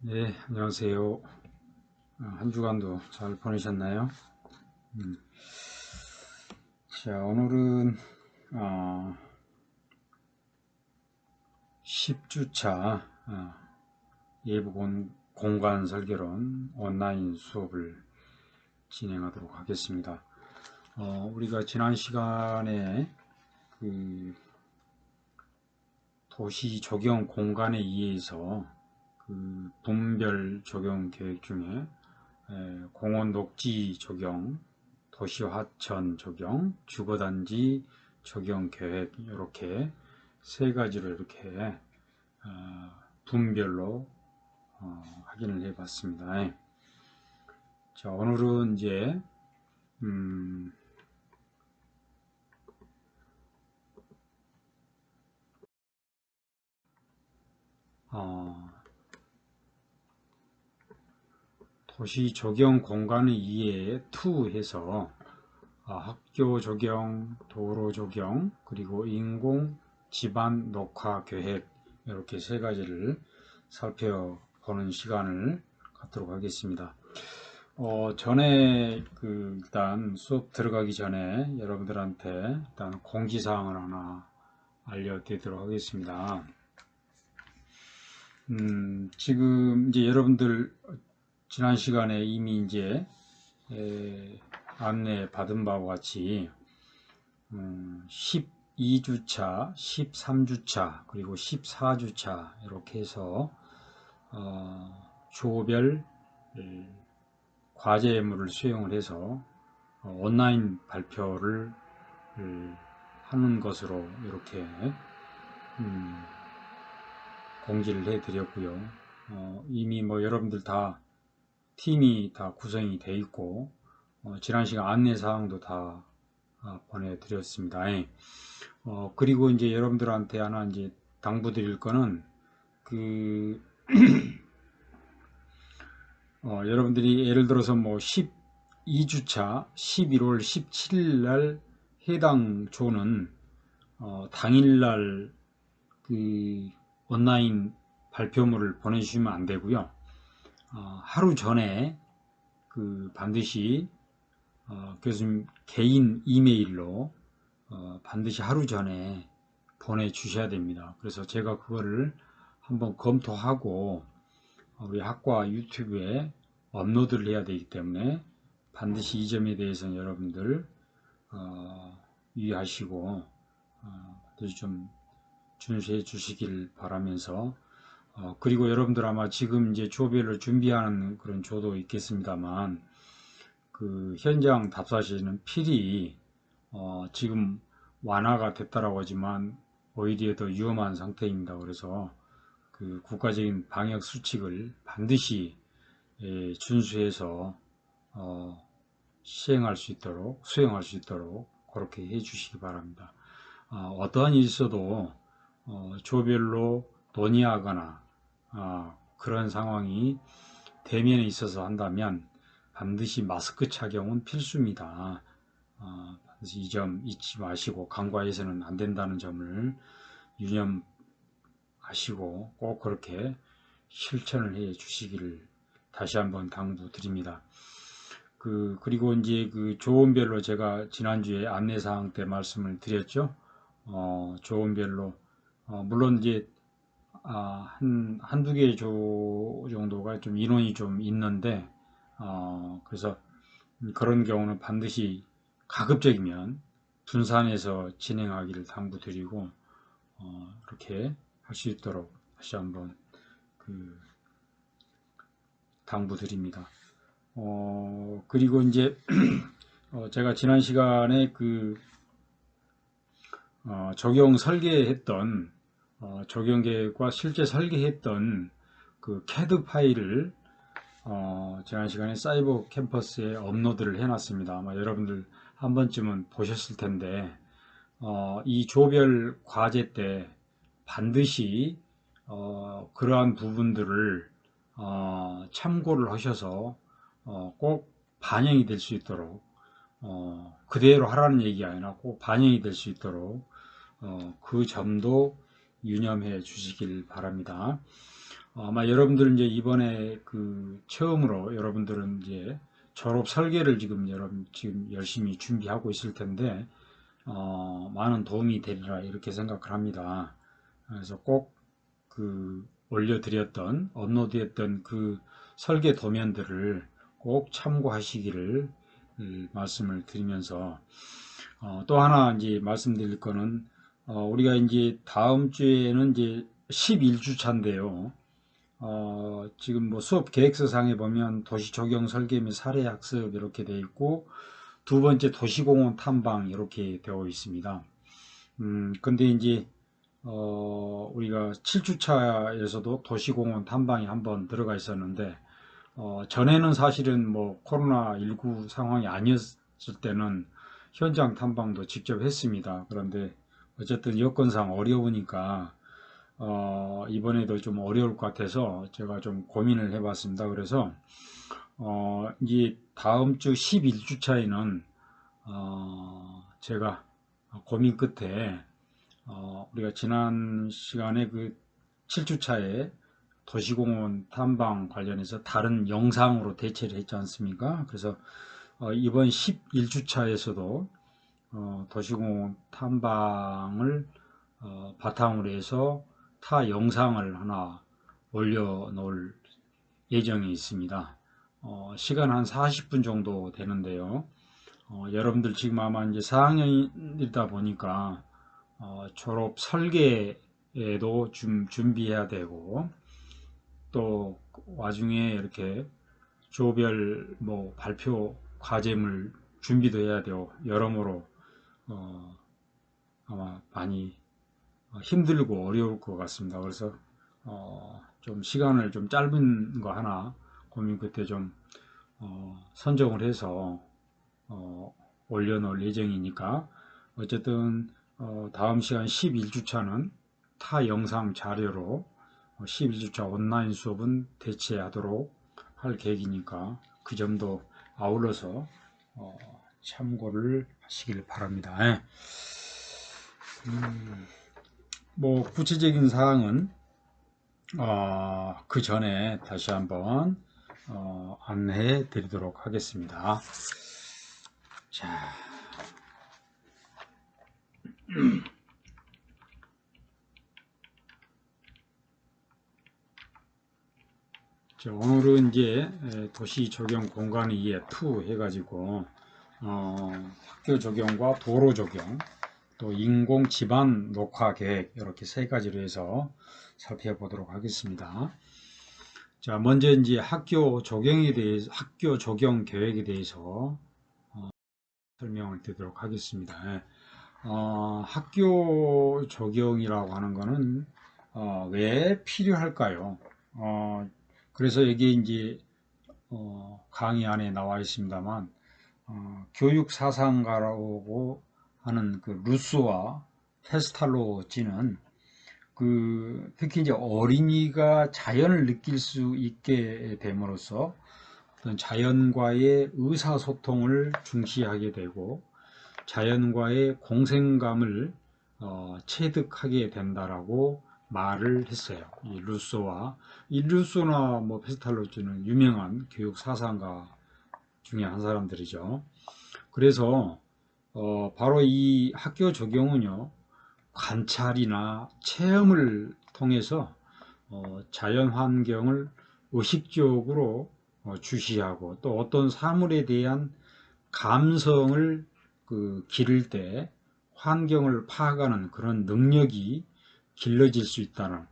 네, 안녕하세요. 한 주간도 잘 보내셨나요? 음, 자, 오늘은 10주차 예부 공간 설계론 온라인 수업을 진행하도록 하겠습니다. 우리가 지난 시간에 그 도시 조경 공간에 의해서 그 분별 조경 계획 중에 공원 녹지 조경, 도시 하천 조경, 주거단지 조경 계획 이렇게 세 가지로 이렇게 분별로 확인을 해봤습니다. 자, 오늘은 이제 도시 조경 공간의 이해 2 해서 학교 조경, 도로 조경, 그리고 인공 집안 녹화 계획 이렇게 세 가지를 살펴보는 시간을 갖도록 하겠습니다. 전에 일단 수업 들어가기 전에 여러분들한테 일단 공지사항을 하나 알려드리도록 하겠습니다. 지금 이제 여러분들 지난 시간에 이미 이제 안내 받은 바와 같이 12주차, 13주차, 그리고 14주차 이렇게 해서 조별 과제물을 수용을 해서 온라인 발표를 하는 것으로 이렇게 공지를 해드렸고요. 이미 뭐 여러분들 다 팀이 다 구성이 되어 있고 지난 시간 안내 사항도 다 보내드렸습니다. 그리고 이제 여러분들한테 하나 이제 당부드릴 거는 여러분들이 예를 들어서 뭐 12주차 11월 17일 날 해당 조는 당일날 온라인 발표물을 보내주시면 안 되고요. 하루 전에 반드시 교수님 개인 이메일로 반드시 하루 전에 보내주셔야 됩니다. 그래서 제가 그거를 한번 검토하고 우리 학과 유튜브에 업로드를 해야 되기 때문에 반드시 이 점에 대해서는 여러분들 유의하시고 반드시 좀 준수해 주시길 바라면서 그리고 여러분들 아마 지금 이제 조별을 준비하는 그런 조도 있겠습니다만 현장 답사시는 필히 지금 완화가 됐다라고 하지만 오히려 더 위험한 상태입니다. 그래서 국가적인 방역 수칙을 반드시 준수해서 수행할 수 있도록 그렇게 해 주시기 바랍니다. 어떠한 일이 있어도 조별로 논의하거나 그런 상황이 대면에 있어서 한다면 반드시 마스크 착용은 필수입니다. 반드시 이 점 잊지 마시고 간과해서는 안 된다는 점을 유념하시고 꼭 그렇게 실천을 해 주시기를 다시 한번 당부드립니다. 그리고 이제 조원별로 제가 지난주에 안내사항 때 말씀을 드렸죠. 조원별로 물론 이제 한두 개 조 정도가 좀 인원이 좀 있는데 그래서 그런 경우는 반드시 가급적이면 분산해서 진행하기를 당부드리고 이렇게 할 수 있도록 다시 한번 당부드립니다. 그리고 이제 제가 지난 시간에 적용 설계했던 적용 계획과 실제 설계했던 CAD 파일을 지난 시간에 사이버 캠퍼스에 업로드를 해놨습니다. 아마 여러분들 한 번쯤은 보셨을 텐데 이 조별 과제 때 반드시 그러한 부분들을 참고를 하셔서 꼭 반영이 될 수 있도록 그대로 하라는 얘기가 아니라 꼭 반영이 될 수 있도록 그 점도 유념해 주시길 바랍니다. 아마 여러분들 이제 이번에 그 처음으로 여러분들은 이제 졸업 설계를 지금 지금 열심히 준비하고 있을 텐데, 많은 도움이 되리라 이렇게 생각을 합니다. 그래서 꼭 그 올려드렸던, 업로드했던 그 설계 도면들을 꼭 참고하시기를 말씀을 드리면서, 또 하나 이제 말씀드릴 거는, 우리가 이제 다음 주에는 이제 11주차인데요. 지금 뭐 수업 계획서상에 보면 도시 조경 설계 및 사례 학습 이렇게 되어 있고, 두 번째 도시공원 탐방 이렇게 되어 있습니다. 근데 이제 우리가 7주차에서도 도시공원 탐방이 한번 들어가 있었는데, 전에는 사실은 뭐 코로나19 상황이 아니었을 때는 현장 탐방도 직접 했습니다. 그런데 어쨌든 여건상 어려우니까 이번에도 좀 어려울 것 같아서 제가 좀 고민을 해봤습니다. 그래서 이제 다음 주 11주차에는 제가 고민 끝에 우리가 지난 시간에 그 7주차에 도시공원 탐방 관련해서 다른 영상으로 대체를 했지 않습니까? 그래서 이번 11주차에서도 도시공원 탐방을 바탕으로 해서 타 영상을 하나 올려놓을 예정이 있습니다. 시간 한 40분 정도 되는데요. 여러분들 지금 아마 이제 4학년이다 보니까 졸업 설계에도 좀 준비해야 되고, 또 와중에 이렇게 조별 뭐 발표 과제물 준비도 해야 되고 여러모로 아마 많이 힘들고 어려울 것 같습니다. 그래서 좀 시간을 좀 짧은 거 하나 고민 끝에 좀 선정을 해서 올려놓을 예정이니까, 어쨌든 다음 시간 11주차는 타 영상 자료로 11주차 온라인 수업은 대체하도록 할 계획이니까 그 점도 아울러서 참고를 하시길 바랍니다. 예. 뭐 구체적인 사항은 그 전에 다시 한번 안내해 드리도록 하겠습니다. 자, 오늘은 이제 도시 조경 공간 이해 2 해가지고 학교 조경과 도로 조경, 또 인공 지반 녹화 계획 이렇게 세 가지로 해서 살펴보도록 하겠습니다. 자, 먼저 이제 학교 조경 계획에 대해서 설명을 드리도록 하겠습니다. 학교 조경이라고 하는 것은 왜 필요할까요? 그래서 여기 이제 강의 안에 나와 있습니다만, 교육 사상가라고 하는 그 루소와 페스탈로지는 특히 이제 어린이가 자연을 느낄 수 있게 됨으로써 어떤 자연과의 의사소통을 중시하게 되고 자연과의 공생감을 체득하게 된다라고 말을 했어요. 이 루소나 뭐 페스탈로지는 유명한 교육 사상가 중에 한 사람들이죠. 그래서 바로 이 학교 조경은요, 관찰이나 체험을 통해서 자연 환경을 의식적으로 주시하고, 또 어떤 사물에 대한 감성을 기를 때 환경을 파악하는 그런 능력이 길러질 수 있다는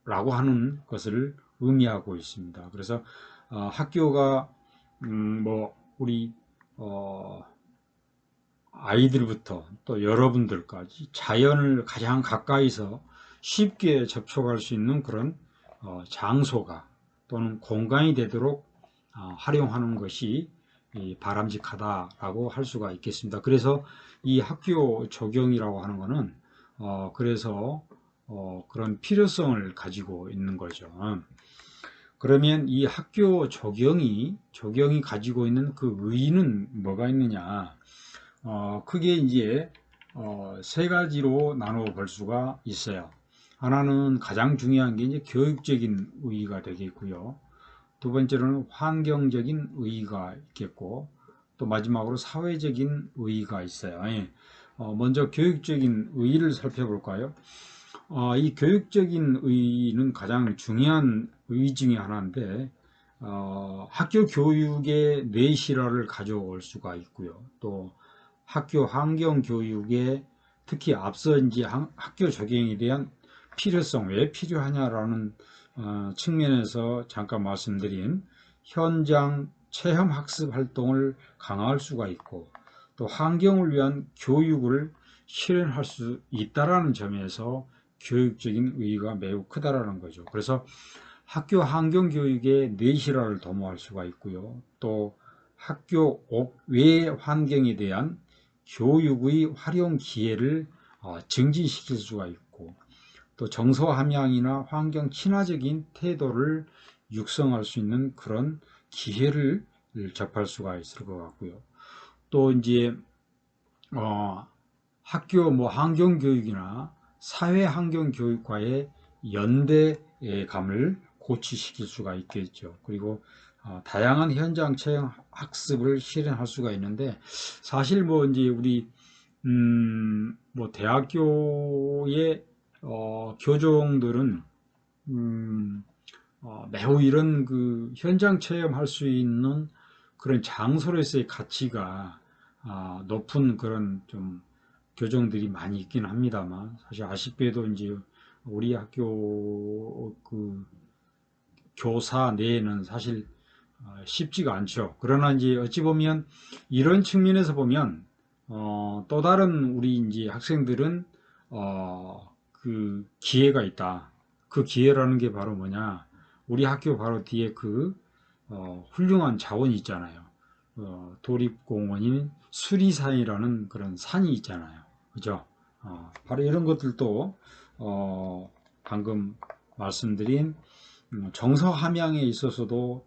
라고 하는 것을 의미하고 있습니다. 그래서 학교가 뭐 우리 아이들부터 또 여러분들까지 자연을 가장 가까이서 쉽게 접촉할 수 있는 그런 장소가 또는 공간이 되도록 활용하는 것이 바람직하다라고 할 수가 있겠습니다. 그래서 이 학교 조경이라고 하는 것은 그래서 그런 필요성을 가지고 있는 거죠. 그러면 이 학교 조경이 가지고 있는 그 의의는 뭐가 있느냐? 크게 이제 세 가지로 나누어 볼 수가 있어요. 하나는 가장 중요한 게 이제 교육적인 의의가 되겠고요. 두 번째로는 환경적인 의의가 있겠고, 또 마지막으로 사회적인 의의가 있어요. 예. 먼저 교육적인 의의를 살펴볼까요? 이 교육적인 의의는 가장 중요한 의의 중에 하나인데, 학교 교육의 뇌실화를 가져올 수가 있고요. 또 학교 환경 교육에 특히 앞서 이제 학교 적용에 대한 필요성, 왜 필요하냐라는 측면에서 잠깐 말씀드린 현장 체험 학습 활동을 강화할 수가 있고, 또 환경을 위한 교육을 실현할 수 있다라는 점에서 교육적인 의의가 매우 크다라는 거죠. 그래서 학교 환경 교육의 뇌실화를 도모할 수가 있고요. 또 학교 외 환경에 대한 교육의 활용 기회를 증진시킬 수가 있고, 또 정서 함양이나 환경 친화적인 태도를 육성할 수 있는 그런 기회를 접할 수가 있을 것 같고요. 또 이제 학교 환경 교육이나 사회 환경 교육과의 연대감을 고취시킬 수가 있겠죠. 그리고 다양한 현장 체험 학습을 실현할 수가 있는데, 사실 이제 우리 대학교의 교종들은 매우 이런 그 현장 체험할 수 있는 그런 장소로서의 가치가 높은 그런 좀 교정들이 많이 있긴 합니다만, 사실 아쉽게도 이제 우리 학교 그 교사 내에는 사실 쉽지가 않죠. 그러나 이제 어찌 보면 이런 측면에서 보면 또 다른 우리 이제 학생들은 그 기회가 있다. 그 기회라는 게 바로 뭐냐? 우리 학교 바로 뒤에 그 훌륭한 자원이 있잖아요. 도립공원인 수리산이라는 그런 산이 있잖아요. 그죠? 바로 이런 것들도 방금 말씀드린 정서 함양에 있어서도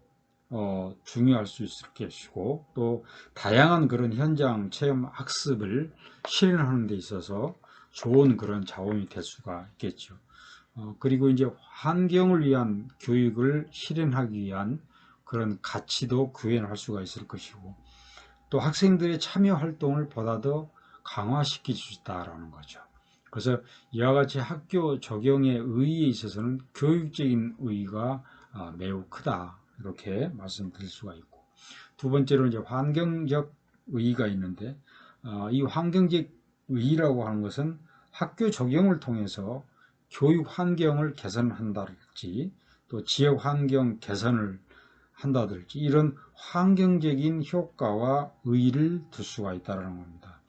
중요할 수 있을 것이고, 또 다양한 그런 현장 체험 학습을 실현하는 데 있어서 좋은 그런 자원이 될 수가 있겠죠. 그리고 이제 환경을 위한 교육을 실현하기 위한 그런 가치도 구현할 수가 있을 것이고, 또 학생들의 참여 활동을 보다 더 강화시킬 수 있다는 거죠. 그래서 이와 같이 학교 적용의 의의에 있어서는 교육적인 의의가 매우 크다, 이렇게 말씀드릴 수가 있고, 두 번째로 이제 환경적 의의가 있는데, 이 환경적 의의라고 하는 것은 학교 적용을 통해서 교육 환경을 개선한다든지, 또 지역 환경 개선을 한다든지, 이런 환경적인 효과와 의의를 둘 수가 있다는 겁니다.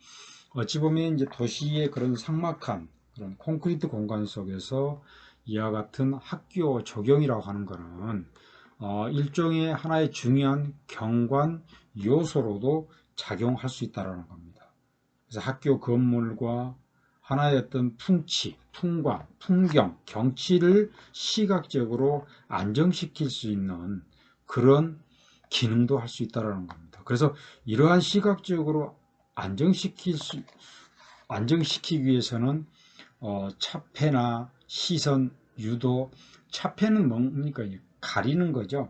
어찌 보면 이제 도시의 그런 삭막한 그런 콘크리트 공간 속에서 이와 같은 학교 적용이라고 하는 것은 일종의 하나의 중요한 경관 요소로도 작용할 수 있다는 겁니다. 그래서 학교 건물과 하나의 어떤 풍치, 풍광, 풍경, 경치를 시각적으로 안정시킬 수 있는 그런 기능도 할 수 있다는 겁니다. 그래서 이러한 시각적으로 안정시키기 위해서는 차폐나 시선 유도, 차폐는 뭡니까? 가리는 거죠.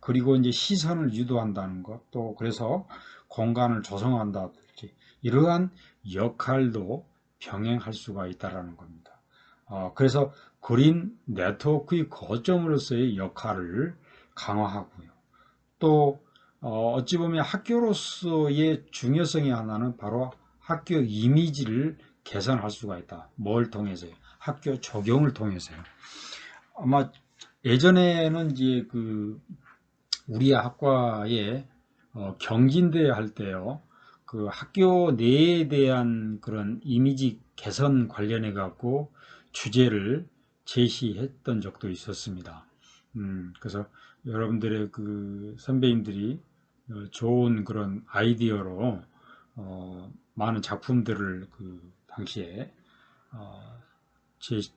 그리고 이제 시선을 유도한다는 것, 또 그래서 공간을 조성한다든지, 이러한 역할도 병행할 수가 있다는 겁니다. 그래서 그린 네트워크의 거점으로서의 역할을 강화하고요. 또 어찌 보면 학교로서의 중요성의 하나는 바로 학교 이미지를 개선할 수가 있다. 뭘 통해서요? 학교 적용을 통해서요. 아마 예전에는 이제 그 우리 학과에 경진대회 할 때요, 그 학교 내에 대한 그런 이미지 개선 관련해 갖고 주제를 제시했던 적도 있었습니다. 그래서 여러분들의 그 선배님들이 좋은 그런 아이디어로 많은 작품들을 그 당시에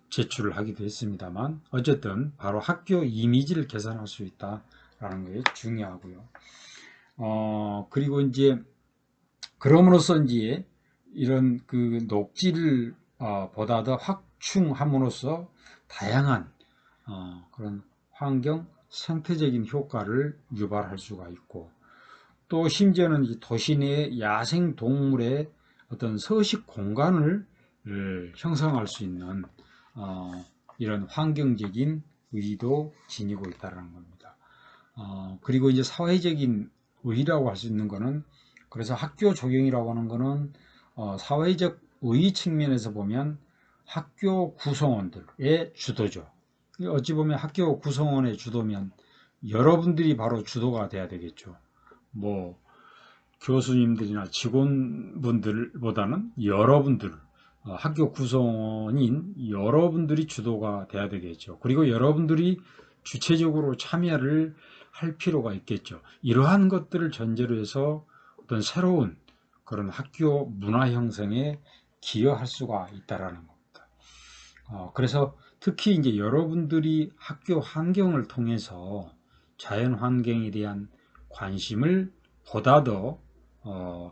제출을 하기도 했습니다만, 어쨌든 바로 학교 이미지를 개선할 수 있다라는 게 중요하고요. 그리고 이제 그럼으로써 이제 이런 그 녹지를 보다 더 확충함으로써 다양한 그런 환경 생태적인 효과를 유발할 수가 있고, 또 심지어는 이 도시 내 야생 동물의 어떤 서식 공간을 형성할 수 있는 이런 환경적인 의의도 지니고 있다는 겁니다. 그리고 이제 사회적인 의의라고 할 수 있는 것은, 그래서 학교 조경이라고 하는 것은 사회적 의의 측면에서 보면 학교 구성원들의 주도죠. 어찌 보면 학교 구성원의 주도면 여러분들이 바로 주도가 돼야 되겠죠. 뭐 교수님들이나 직원분들보다는 여러분들, 학교 구성원인 여러분들이 주도가 돼야 되겠죠. 그리고 여러분들이 주체적으로 참여를 할 필요가 있겠죠. 이러한 것들을 전제로 해서 어떤 새로운 그런 학교 문화 형성에 기여할 수가 있다라는 겁니다. 그래서 특히 이제 여러분들이 학교 환경을 통해서 자연 환경에 대한 관심을 보다 더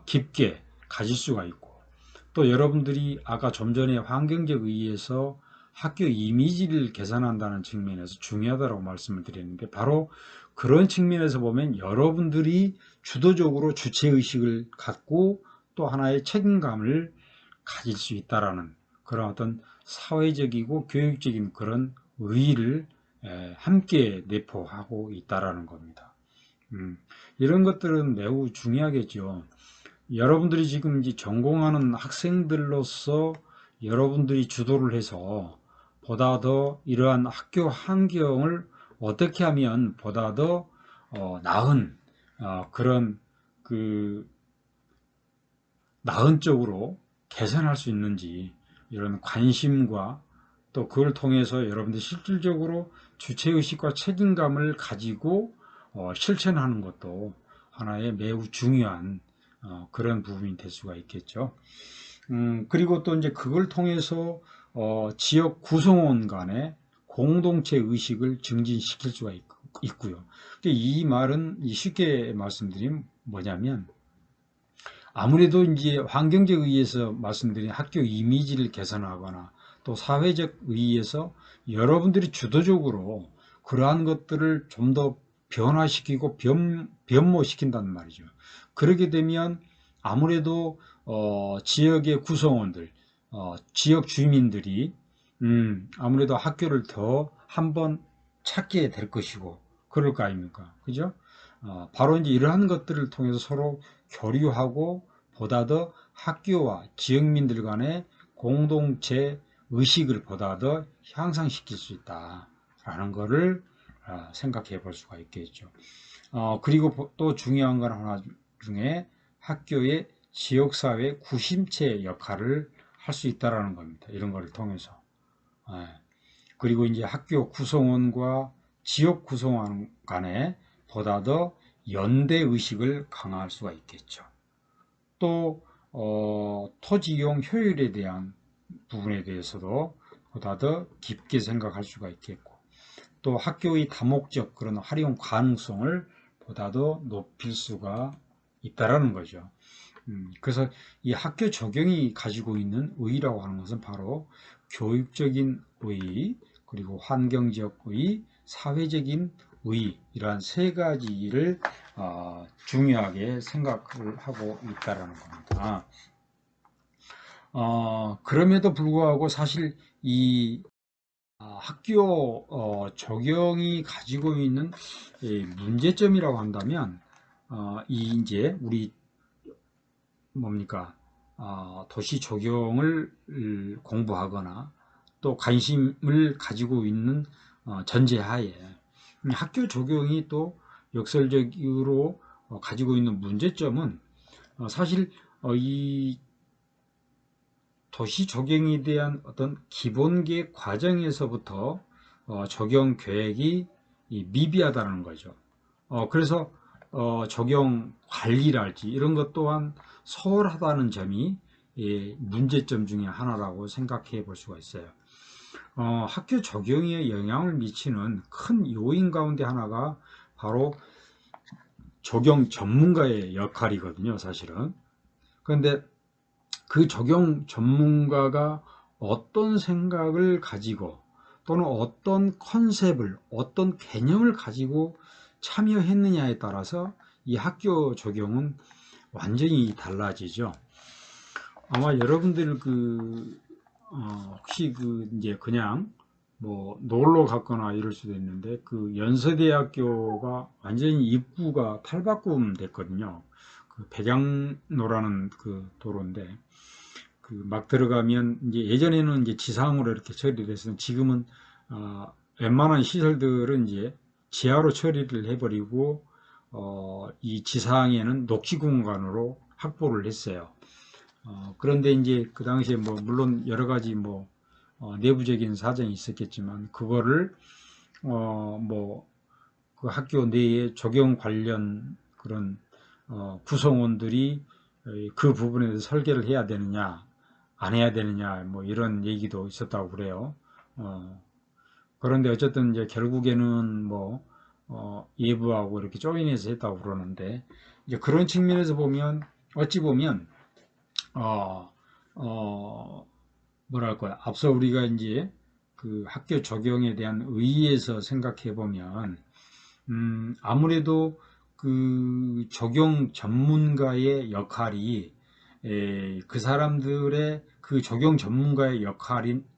깊게 가질 수가 있고, 또 여러분들이 아까 좀 전에 환경적 의의에서 학교 이미지를 개선한다는 측면에서 중요하다고 말씀을 드렸는데, 바로 그런 측면에서 보면 여러분들이 주도적으로 주체의식을 갖고 또 하나의 책임감을 가질 수 있다라는 그런 어떤 사회적이고 교육적인 그런 의의를 함께 내포하고 있다라는 겁니다. 이런 것들은 매우 중요하겠죠. 여러분들이 지금 이제 전공하는 학생들로서 여러분들이 주도를 해서 보다 더 이러한 학교 환경을 어떻게 하면 보다 더 나은 그런 그 나은 쪽으로 개선할 수 있는지, 이런 관심과 또 그걸 통해서 여러분들이 실질적으로 주체의식과 책임감을 가지고 실천하는 것도 하나의 매우 중요한 그런 부분이 될 수가 있겠죠. 그리고 또 이제 그걸 통해서 지역 구성원 간의 공동체 의식을 증진시킬 수가 있고요. 이 말은 쉽게 말씀드리면 뭐냐면, 아무래도 이제 환경적 의의에서 말씀드린 학교 이미지를 개선하거나 또 사회적 의의에서 여러분들이 주도적으로 그러한 것들을 좀 더 변화시키고 변모시킨다는 말이죠. 그렇게 되면 아무래도 지역의 구성원들, 지역 주민들이 아무래도 학교를 더 한번 찾게 될 것이고 그럴 거 아닙니까? 그죠? 바로 이제 이러한 것들을 통해서 서로 교류하고 보다 더 학교와 지역민들 간의 공동체 의식을 보다 더 향상시킬 수 있다라는 것을 생각해 볼 수가 있겠죠. 그리고 또 중요한 건 하나 중에 학교의 지역사회 구심체 역할을 할 수 있다라는 겁니다. 이런 것을 통해서. 그리고 이제 학교 구성원과 지역 구성원 간에 보다 더 연대 의식을 강화할 수가 있겠죠. 또 토지 이용 효율에 대한 부분에 대해서도 보다 더 깊게 생각할 수가 있겠고, 또 학교의 다목적 그런 활용 가능성을 보다 더 높일 수가 있다라는 거죠. 그래서 이 학교 적용이 가지고 있는 의의라고 하는 것은 바로 교육적인 의의, 그리고 환경적 의의, 사회적인 의의, 이러한 세 가지를 중요하게 생각을 하고 있다라는 겁니다. 그럼에도 불구하고 사실 이 학교 적용이 가지고 있는 문제점이라고 한다면, 이제 우리 뭡니까? 도시 조경을 공부하거나 또 관심을 가지고 있는 전제하에 학교 조경이 또 역설적으로 가지고 있는 문제점은, 사실 이 도시 조경에 대한 어떤 기본계획 과정에서부터 적용 계획이 미비하다는 거죠. 그래서 적용 관리랄지 이런 것 또한 소홀하다는 점이 문제점 중에 하나라고 생각해 볼 수가 있어요. 학교 적용에 영향을 미치는 큰 요인 가운데 하나가 바로 적용 전문가의 역할이거든요, 사실은. 그런데 그 적용 전문가가 어떤 생각을 가지고 또는 어떤 컨셉을, 어떤 개념을 가지고 참여했느냐에 따라서 이 학교 적용은 완전히 달라지죠. 아마 여러분들 혹시 이제 그냥 뭐 놀러 갔거나 이럴 수도 있는데, 그 연세대학교가 완전히 입구가 탈바꿈 됐거든요. 그 백양로라는 그 도로인데, 그 막 들어가면 이제 예전에는 이제 지상으로 이렇게 처리를 했었는데, 지금은 웬만한 시설들은 이제 지하로 처리를 해버리고 이 지상에는 녹지 공간으로 확보를 했어요. 그런데 이제 그 당시에 뭐 물론 여러 가지 뭐 내부적인 사정이 있었겠지만, 그거를 뭐 그 학교 내에 적용 관련 그런 구성원들이 그 부분에 대해서 설계를 해야 되느냐 안 해야 되느냐 뭐 이런 얘기도 있었다고 그래요. 그런데 어쨌든 이제 결국에는 뭐 예부하고 이렇게 조인해서 했다고 그러는데, 이제 그런 측면에서 보면 어찌 보면 어, 어, 뭐랄까요, 앞서 우리가 이제 그 학교 적용에 대한 의의에서 생각해 보면 아무래도 그 적용 전문가의 역할이 그 사람들의 그 적용 전문가의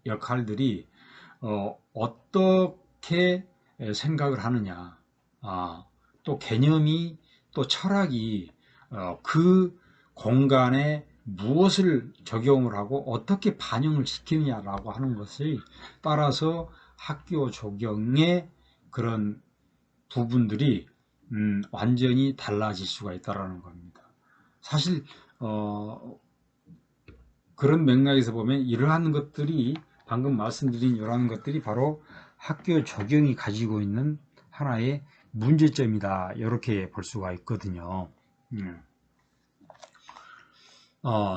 역할들이 어떻게 생각을 하느냐, 또 개념이, 또 철학이 그 공간에 무엇을 적용을 하고 어떻게 반영을 시키느냐라고 하는 것을 따라서 학교 적용의 그런 부분들이 완전히 달라질 수가 있다는 겁니다. 사실 그런 맥락에서 보면 이러한 것들이, 방금 말씀드린 이러한 것들이 바로 학교 적용이 가지고 있는 하나의 문제점이다, 이렇게 볼 수가 있거든요.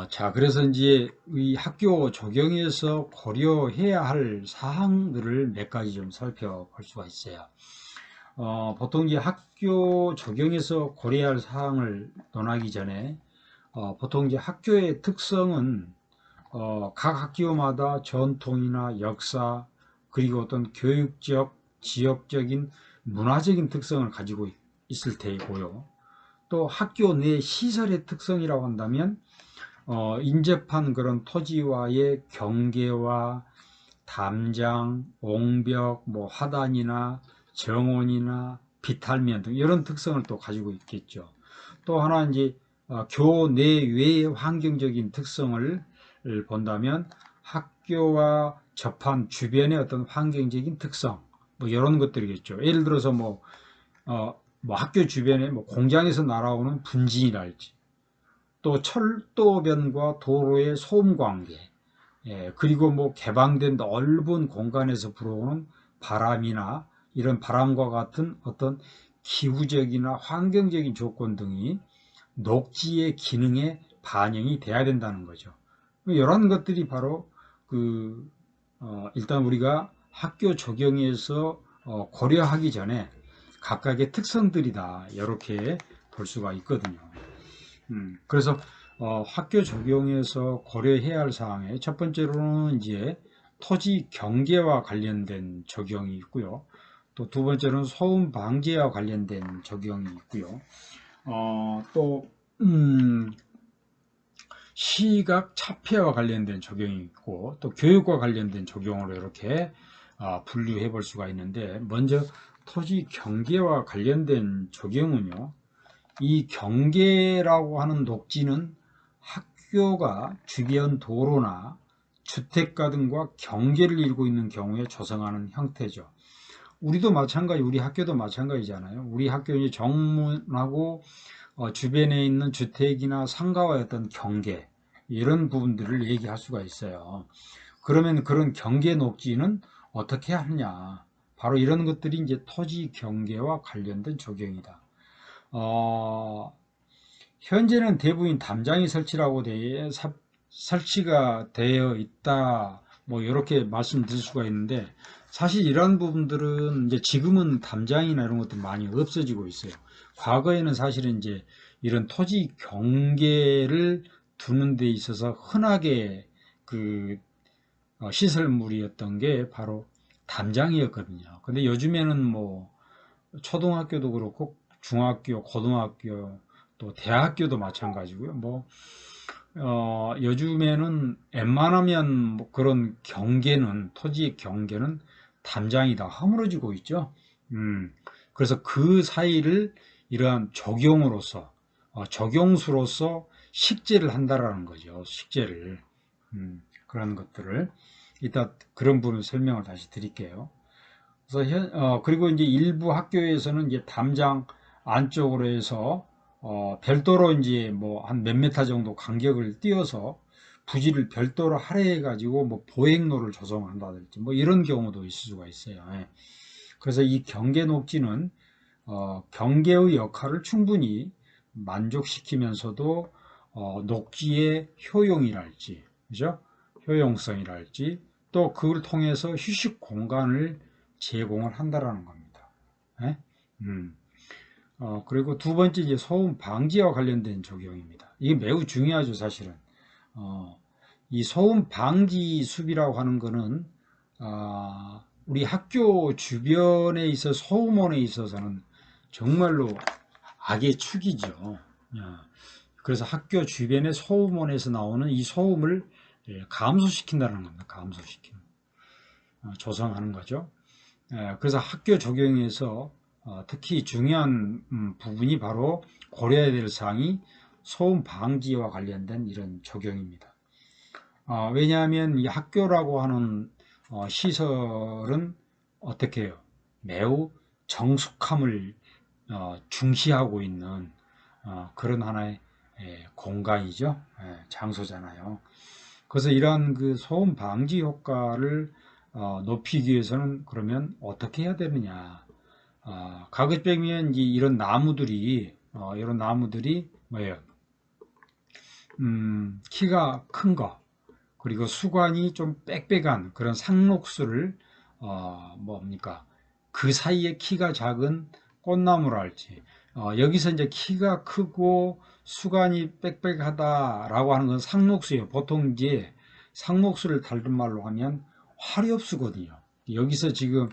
자, 그래서 이제 이 학교 적용에서 고려해야 할 사항들을 몇 가지 좀 살펴볼 수가 있어요. 보통 이제 학교 적용에서 고려해야 할 사항을 논하기 전에 보통 이제 학교의 특성은 각 학교마다 전통이나 역사, 그리고 어떤 교육적, 지역적인, 문화적인 특성을 가지고 있을 테고요. 또 학교 내 시설의 특성이라고 한다면 인접한 그런 토지와의 경계와 담장, 옹벽, 뭐 화단이나 정원이나 비탈면 등 이런 특성을 또 가지고 있겠죠. 또 하나 이제 교내외의 환경적인 특성을 본다면 학교와 접한 주변의 어떤 환경적인 특성, 뭐 이런 것들이겠죠. 예를 들어서 뭐 학교 주변에 뭐 공장에서 날아오는 분진이랄지, 또 철도변과 도로의 소음 관계, 그리고 뭐 개방된 넓은 공간에서 불어오는 바람이나 이런 바람과 같은 어떤 기후적이나 환경적인 조건 등이 녹지의 기능에 반영이 돼야 된다는 거죠. 이런 것들이 바로 일단 우리가 학교 적용에서 고려하기 전에 각각의 특성들이다, 이렇게 볼 수가 있거든요. 그래서 학교 적용에서 고려해야 할 사항에 첫 번째로는 이제 토지 경계와 관련된 적용이 있고요. 또 두 번째로는 소음 방지와 관련된 적용이 있고요. 또 시각 차폐와 관련된 적용이 있고, 또 교육과 관련된 적용으로 이렇게 분류해 볼 수가 있는데, 먼저 토지 경계와 관련된 적용은요, 이 경계라고 하는 녹지는 학교가 주변 도로나 주택가 등과 경계를 이루고 있는 경우에 조성하는 형태죠. 우리도 마찬가지, 우리 학교도 마찬가지잖아요. 우리 학교 이제 정문하고 주변에 있는 주택이나 상가와의 어떤 경계, 이런 부분들을 얘기할 수가 있어요. 그러면 그런 경계 녹지는 어떻게 하느냐? 바로 이런 것들이 이제 토지 경계와 관련된 적용이다. 현재는 대부분 담장이 설치가 되어 있다, 뭐 이렇게 말씀드릴 수가 있는데, 사실 이런 부분들은 이제 지금은 담장이나 이런 것들 많이 없어지고 있어요. 과거에는 사실은 이제 이런 토지 경계를 두는 데 있어서 흔하게 시설물이었던 게 바로 담장이었거든요. 근데 요즘에는 뭐 초등학교도 그렇고 중학교, 고등학교, 또 대학교도 마찬가지고요. 뭐 요즘에는 웬만하면 뭐 그런 경계는 토지의 경계는 담장이 다 허물어지고 있죠. 음, 그래서 그 사이를 이러한 적용으로서 적용수로서 식재를 한다라는 거죠. 식재를 그런 것들을 이따 그런 부분 설명을 다시 드릴게요. 그래서 그리고 이제 일부 학교에서는 이제 담장 안쪽으로 해서 별도로 이제 뭐 한 몇 미터 정도 간격을 띄어서 부지를 별도로 할애해 가지고 뭐 보행로를 조성한다든지 뭐 이런 경우도 있을 수가 있어요. 예. 그래서 이 경계 녹지는 경계의 역할을 충분히 만족시키면서도 녹지의 효용이랄지, 그죠? 효용성이랄지, 또 그걸 통해서 휴식 공간을 제공을 한다라는 겁니다. 예? 그리고 두 번째 이제 소음 방지와 관련된 적용입니다. 이게 매우 중요하죠, 사실은. 어, 이 소음 방지 숲이라고 하는 거는 우리 학교 주변에 있어 소음원에 있어서는 정말로 악의 축이죠. 그래서 학교 주변의 소음원에서 나오는 이 소음을 감소시킨다는 겁니다. 감소시키는 조성하는 거죠. 그래서 학교 적용에서 특히 중요한 부분이 바로 고려해야 될 사항이 소음 방지와 관련된 이런 적용입니다. 왜냐하면 이 학교라고 하는 시설은 어떻게 해요? 매우 정숙함을 중시하고 있는 그런 하나의 공간이죠. 장소잖아요. 그래서 이러한 그 소음 방지 효과를 높이기 위해서는 그러면 어떻게 해야 되느냐? 가급적이면 이런 나무들이 뭐예요? 키가 큰 거, 그리고 수관이 좀 빽빽한 그런 상록수를 뭡니까? 그 사이에 키가 작은 꽃나무라 할지 여기서 이제 키가 크고 수관이 빽빽하다라고 하는 건 상록수예요. 보통 이제 상록수를 다른 말로 하면 화렵수거든요. 여기서 지금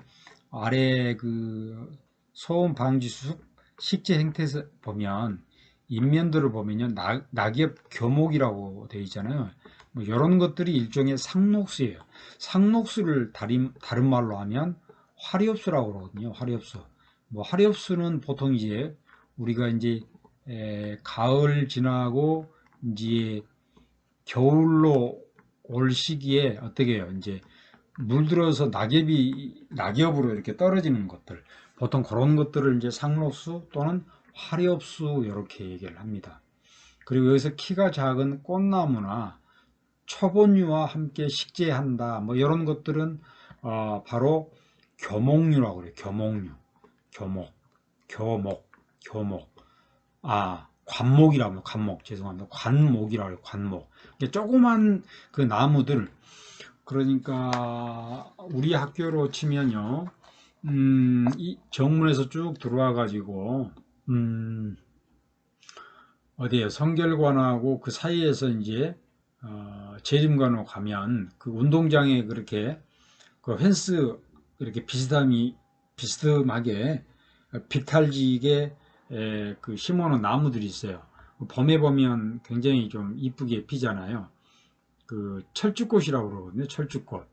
아래 그 소음 방지 숲 식재 행태에서 보면 인면들을 보면요 낙엽 교목이라고 되어 있잖아요. 뭐 이런 것들이 일종의 상록수예요. 상록수를 다른 말로 하면 화렵수라고 그러거든요. 화렵수. 뭐 화렵수는 보통 이제 우리가 이제 가을 지나고 이제 겨울로 올 시기에 어떻게 해요? 이제 물들어서 낙엽으로 이렇게 떨어지는 것들. 보통 그런 것들을 이제 상록수 또는 화렵수 이렇게 얘기를 합니다. 그리고 여기서 키가 작은 꽃나무나 초본류와 함께 식재한다. 뭐 이런 것들은 바로 교목류라고 그래요. 교목류, 교목, 교목, 교목. 관목이라고 해요. 관목. 죄송합니다. 관목이라고 해요. 관목. 조그만 그 나무들. 그러니까 우리 학교로 치면요. 이 정문에서 쭉 들어와 가지고 어디에요? 성결관하고 그 사이에서 이제 재림관으로 가면 그 운동장에 그렇게 그 펜스 이렇게 비스듬하게 비탈지게 그 심어놓은 나무들이 있어요. 봄에 보면 굉장히 좀 이쁘게 피잖아요. 그 철쭉꽃이라고 그러거든요. 철쭉꽃.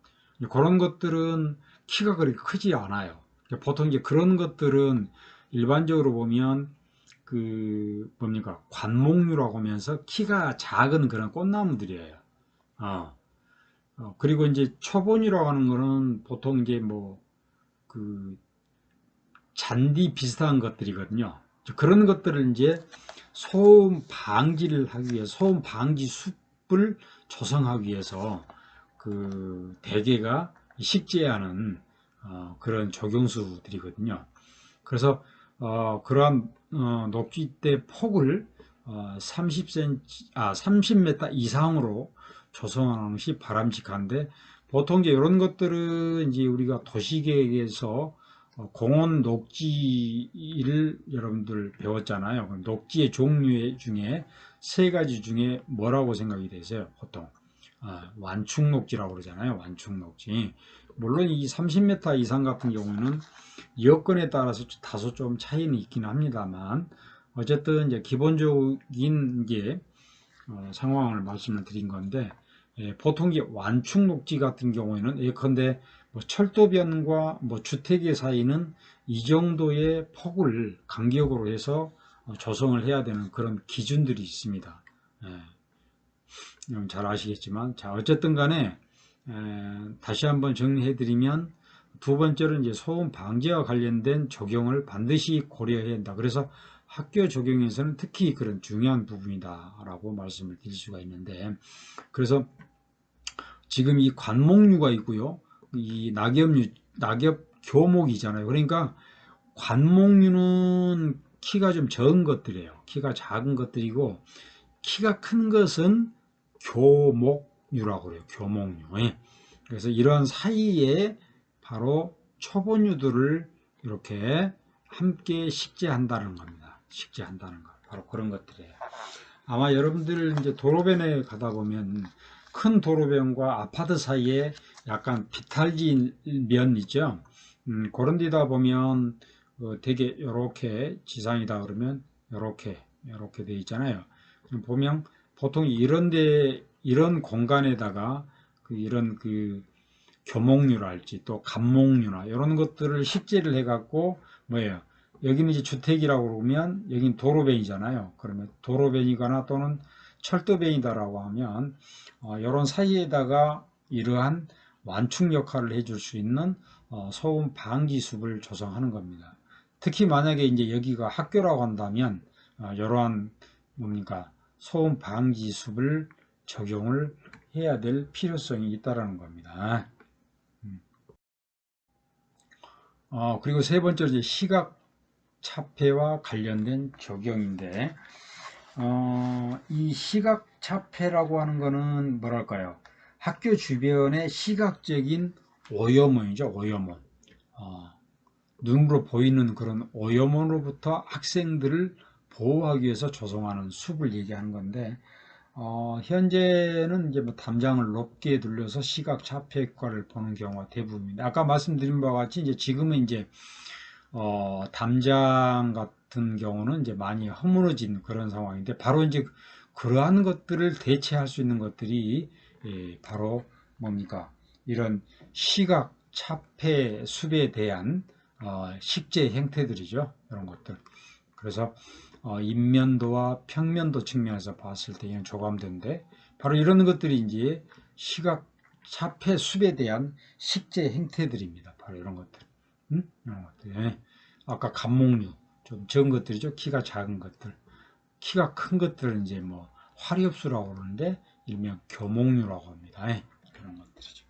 그런 것들은 키가 그렇게 크지 않아요. 보통 이제 그런 것들은 일반적으로 보면 그 뭡니까 관목류라고 하면서 키가 작은 그런 꽃나무들이에요. 그리고 이제 초본이라고 하는 거는 보통 이제 뭐 그 잔디 비슷한 것들이거든요. 그런 것들을 이제 소음 방지를 하기 위해서 소음 방지 숲을 조성하기 위해서 그 대개가 식재하는 그런 적용수들이거든요. 그래서 그러한 녹지대 폭을 30m 이상으로 조성하는 것이 바람직한데 보통 이제 이런 것들은 이제 우리가 도시계획에서 공원 녹지를 여러분들 배웠잖아요. 녹지의 종류 중에 세 가지 중에 뭐라고 생각이 되세요? 보통 완충녹지라고 그러잖아요. 완충녹지. 물론 이 30m 이상 같은 경우는 여건에 따라서 다소 좀 차이는 있긴 합니다만, 어쨌든 이제 기본적인 게 상황을 말씀을 드린 건데, 보통 이제 완충녹지 같은 경우에는 예컨대 뭐 철도변과 뭐 주택의 사이는 이 정도의 폭을 간격으로 해서 조성을 해야 되는 그런 기준들이 있습니다. 잘 아시겠지만, 자, 어쨌든 간에 다시 한번 정리해드리면, 두 번째로 이제 소음 방지와 관련된 적용을 반드시 고려해야 한다. 그래서 학교 적용에서는 특히 그런 중요한 부분이다라고 말씀을 드릴 수가 있는데, 그래서 지금 이 관목류가 있고요, 이 낙엽 교목이잖아요. 그러니까 관목류는 키가 좀 적은 것들이에요. 키가 작은 것들이고, 키가 큰 것은 교목류라고 그래요. 교목류. 그래서 이런 사이에 바로 초보류들을 이렇게 함께 식재한다는 겁니다. 식재한다는 것. 바로 그런 것들이에요. 아마 여러분들 이제 도로변에 가다 보면 큰 도로변과 아파트 사이에 약간 비탈진 면 있죠. 그런 데다 보면 되게 이렇게 지상이다 그러면 이렇게 돼 있잖아요. 보면 보통 이런 공간에다가 이런 교목류랄지 또 갑목류나 이런 것들을 식재를 해갖고 뭐예요? 여기는 이제 주택이라고 그러면 여긴 도로변이잖아요. 그러면 도로변이거나 또는 철도변이다라고 하면 이런 사이에다가 이러한 완충 역할을 해줄 수 있는 소음 방지 숲을 조성하는 겁니다. 특히 만약에 이제 여기가 학교라고 한다면 이러한 뭡니까 소음 방지 숲을 적용을 해야 될 필요성이 있다라는 겁니다. 그리고 세 번째로 이제 시각 차폐와 관련된 적용인데, 이 시각 차폐라고 하는 거는 뭐랄까요? 학교 주변의 시각적인 오염원이죠, 오염원. 눈으로 보이는 그런 오염원으로부터 학생들을 보호하기 위해서 조성하는 숲을 얘기하는 건데, 현재는 이제 뭐 담장을 높게 둘러서 시각 차폐과를 보는 경우가 대부분입니다. 아까 말씀드린 바와 같이 이제 지금은 이제 담장 같은 경우는 이제 많이 허물어진 그런 상황인데, 바로 이제 그러한 것들을 대체할 수 있는 것들이 바로 뭡니까? 이런 시각 차폐 숲에 대한 식재 형태들이죠. 이런 것들. 그래서 인면도와 평면도 측면에서 봤을 때 이런 조감된데, 바로 이런 것들이 이제 시각 차폐 숲에 대한 식재 형태들입니다. 바로 이런 것들. 이런 것들. 아까 갑목류 좀 적은 것들이죠. 키가 작은 것들. 키가 큰 것들은 이제 뭐 화렵수라고 그러는데 일명 교목류라고 합니다. 그런 것들이죠.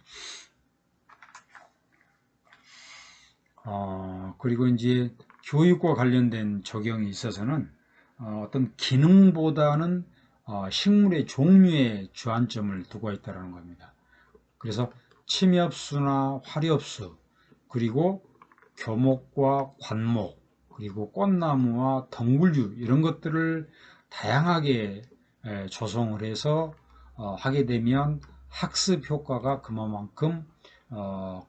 그리고 이제 교육과 관련된 적용이 있어서는 어떤 기능보다는 식물의 종류에 주안점을 두고 있다는 겁니다. 그래서 침엽수나 화렵수, 그리고 교목과 관목, 그리고 꽃나무와 덩굴류 이런 것들을 다양하게 조성을 해서 하게 되면 학습 효과가 그만큼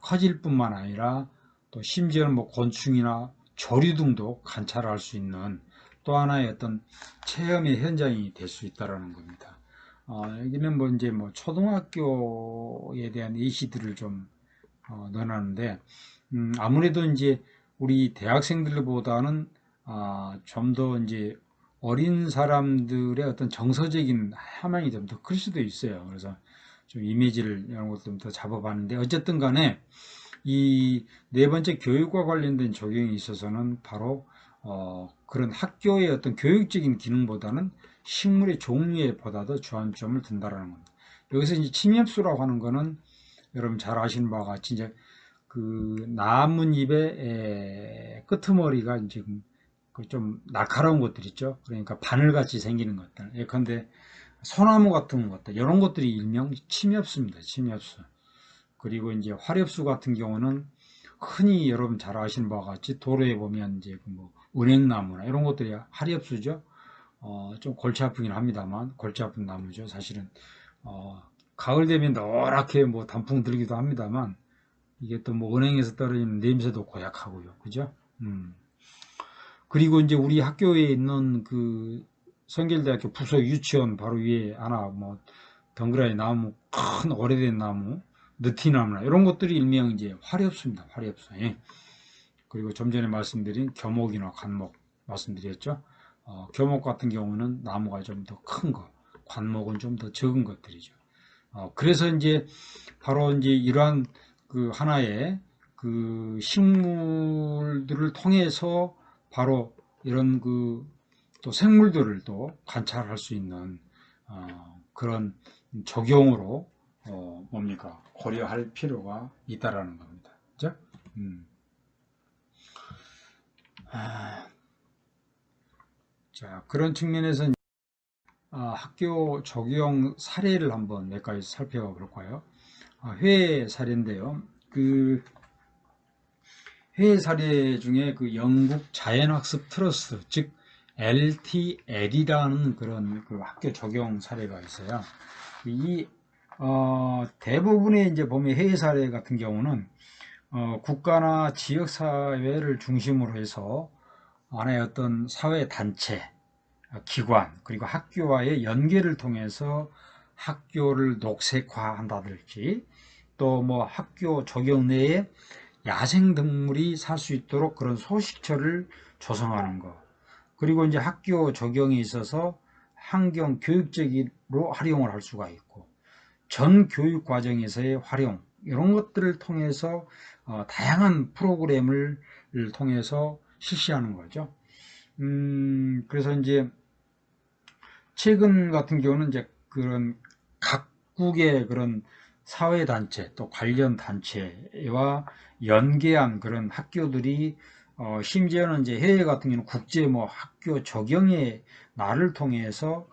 커질 뿐만 아니라 또 심지어는 뭐 곤충이나 조류 등도 관찰할 수 있는 또 하나의 어떤 체험의 현장이 될 수 있다는 겁니다. 여기는 뭐 이제 뭐 초등학교에 대한 예시들을 좀 넣어놨는데, 아무래도 이제 우리 대학생들보다는 좀 더 이제 어린 사람들의 어떤 정서적인 함양이 좀 더 클 수도 있어요. 그래서 좀 이미지를 이런 것도 좀 더 잡아봤는데, 어쨌든 간에 이 네 번째 교육과 관련된 적용이 있어서는 바로 그런 학교의 어떤 교육적인 기능보다는 식물의 종류에 보다 더 주안점을 둔다라는 겁니다. 여기서 이제 침엽수라고 하는 거는 여러분 잘 아시는 바와 같이 이제 그 나뭇잎의 끄트머리가 지금 좀 날카로운 것들 있죠. 그러니까 바늘같이 생기는 것들. 예컨대 소나무 같은 것들, 이런 것들이 일명 침엽수입니다. 침엽수. 그리고 이제 화렵수 같은 경우는 흔히 여러분 잘 아시는 바와 같이 도로에 보면 이제 뭐 은행나무나 이런 것들이 화렵수죠. 좀 골치 아프긴 합니다만 골치 아픈 나무죠. 사실은 가을 되면 노랗게 뭐 단풍 들기도 합니다만 이게 또 뭐 은행에서 떨어지는 냄새도 고약하고요. 그죠? 그리고 이제 우리 학교에 있는 그 성결대학교 부속 유치원 바로 위에 하나 뭐 덩그라니 나무, 큰 오래된 나무, 느티나무나 이런 것들이 일명 이제 화렵수입니다. 화렵수. 예. 그리고 좀 전에 말씀드린 교목이나 관목 말씀드렸죠. 교목 같은 경우는 나무가 좀 더 큰 거, 관목은 좀 더 적은 것들이죠. 그래서 이제 바로 이제 이러한 그 하나의 그 식물들을 통해서 바로 이런 그 또 생물들을 또 관찰할 수 있는 그런 적용으로 뭡니까 고려할 필요가 있다라는 겁니다. 그죠? 자, 그런 측면에서 학교 적용 사례를 한번 몇 가지 살펴볼까요? 회의 사례인데요. 그 회의 사례 중에 그 영국 자연학습 트러스트, 즉 LTL이라는 그런 그 학교 적용 사례가 있어요. 이 대부분의 이제 보면 회의 사례 같은 경우는 국가나 지역 사회를 중심으로 해서 하나의 어떤 사회 단체, 기관 그리고 학교와의 연계를 통해서 학교를 녹색화한다든지 또 뭐 학교 적용 내에 야생동물이 살 수 있도록 그런 소식처를 조성하는 것. 그리고 이제 학교 적용에 있어서 환경 교육적으로 활용을 할 수가 있고, 전 교육 과정에서의 활용, 이런 것들을 통해서 다양한 프로그램을 통해서 실시하는 거죠. 그래서 이제 최근 같은 경우는 이제 그런 각국의 그런 사회단체 또 관련 단체와 연계한 그런 학교들이 심지어는 이제 해외 같은 경우는 국제 뭐 학교 적용의 날을 통해서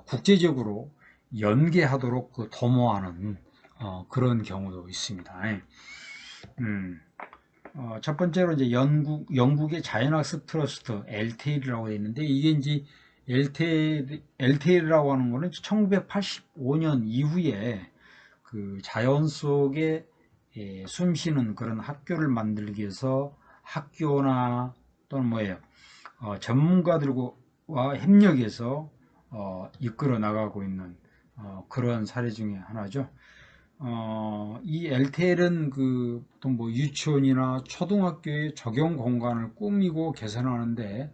국제적으로 연계하도록 그 도모하는 그런 경우도 있습니다. 첫 번째로 이제 영국의 자연학습 트러스트 LTL이라고 되어 있는데 이게 이제 LTL이라고 하는 거는 1985년 이후에 그 자연 속에 숨쉬는 그런 학교를 만들기 위해서 학교나 또는 뭐예요 전문가들과 협력해서 이끌어 나가고 있는 그런 사례 중에 하나죠. 이 LTL은 그 보통 뭐 유치원이나 초등학교의 적용 공간을 꾸미고 개선하는데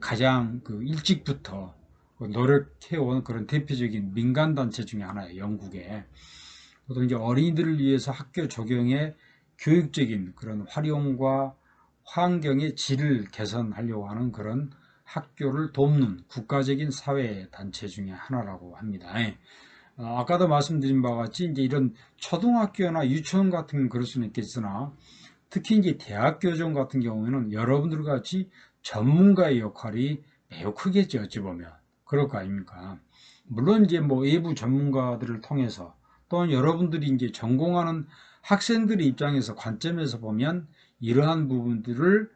가장 그 일찍부터 노력해온 그런 대표적인 민간단체 중에 하나예요. 영국에. 보통 이제 어린이들을 위해서 학교 적용의 교육적인 그런 활용과 환경의 질을 개선하려고 하는 그런 학교를 돕는 국가적인 사회 단체 중에 하나라고 합니다. 아까도 말씀드린 바와 같이 이제 이런 초등학교나 유치원 같은 그럴 수는 있겠으나 특히 이제 대학교정 같은 경우에는 여러분들 같이 전문가의 역할이 매우 크겠죠. 어찌 보면 그럴 거 아닙니까? 물론 이제 뭐 외부 전문가들을 통해서 또는 여러분들이 이제 전공하는 학생들의 입장에서 관점에서 보면 이러한 부분들을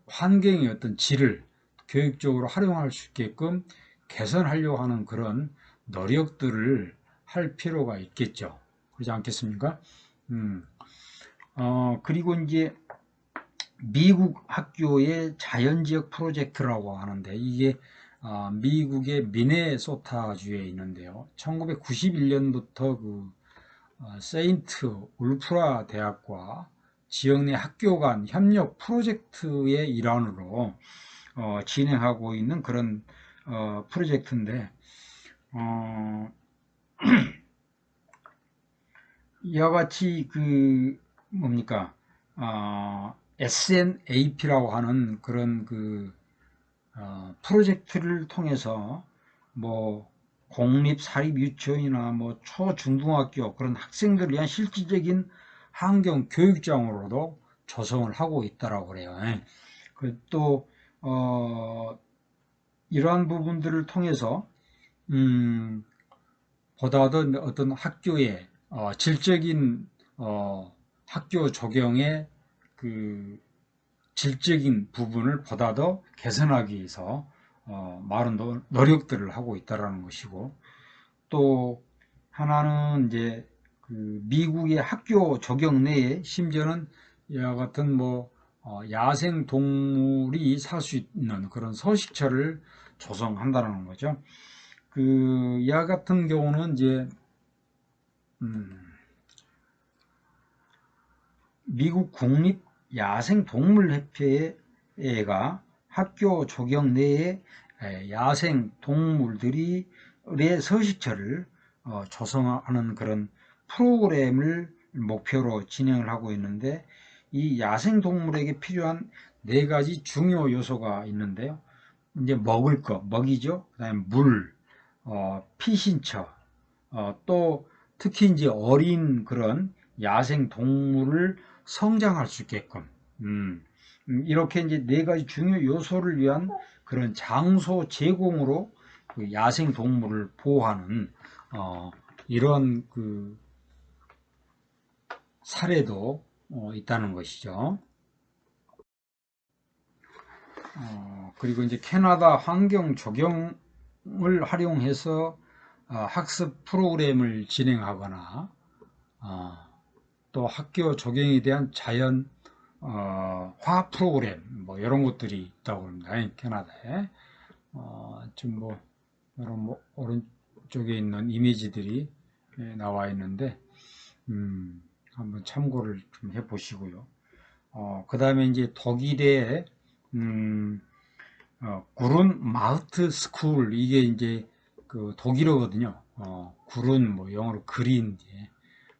환경의 어떤 질을 교육적으로 활용할 수 있게끔 개선하려고 하는 그런 노력들을 할 필요가 있겠죠. 그렇지 않겠습니까? 그리고 이제 미국 학교의 자연지역 프로젝트라고 하는데 이게 미국의 미네소타주에 있는데요. 1991년부터 그 세인트 울프라 대학과 지역 내 학교 간 협력 프로젝트의 일환으로 진행하고 있는 그런 프로젝트인데 이와 같이 그 뭡니까 SNAP라고 하는 그런 그 프로젝트를 통해서 뭐 공립 사립 유치원이나 뭐 초중등학교 그런 학생들을 위한 실질적인 환경 교육장으로도 조성을 하고 있다라고 그래요. 또 이러한 부분들을 통해서 보다 더 어떤 학교의 질적인 학교 적용의 그 질적인 부분을 보다 더 개선하기 위해서 많은 노력들을 하고 있다는 것이고 또 하나는 이제 그 미국의 학교 적용 내에 심지어는 이와 같은 뭐 야생 동물이 살 수 있는 그런 서식처를 조성한다는 거죠. 그 이와 같은 경우는 이제 미국 국립 야생동물협회가 학교 조경 내에 야생 동물들이 서식처를 조성하는 그런 프로그램을 목표로 진행을 하고 있는데, 이 야생 동물에게 필요한 4가지 중요 요소가 있는데요. 이제 먹을 거, 먹이죠. 그다음에 물, 피신처, 또 특히 이제 어린 그런 야생 동물을 성장할 수 있게끔, 이렇게 이제 4가지 중요 요소를 위한 그런 장소 제공으로 그 야생 동물을 보호하는 이런 그 사례도 있다는 것이죠. 그리고 이제 캐나다 환경 적용을 활용해서 학습 프로그램을 진행하거나 또 학교 적용에 대한 자연 화학 프로그램 뭐 이런 것들이 있다고 합니다. 캐나다에 지금 뭐 여러 뭐 오른쪽에 있는 이미지들이 나와 있는데 한번 참고를 좀 해보시고요. 그 다음에 이제 독일의 구른 마흐트 스쿨, 이게 이제 그 독일어거든요. 구른 뭐 영어로 그린,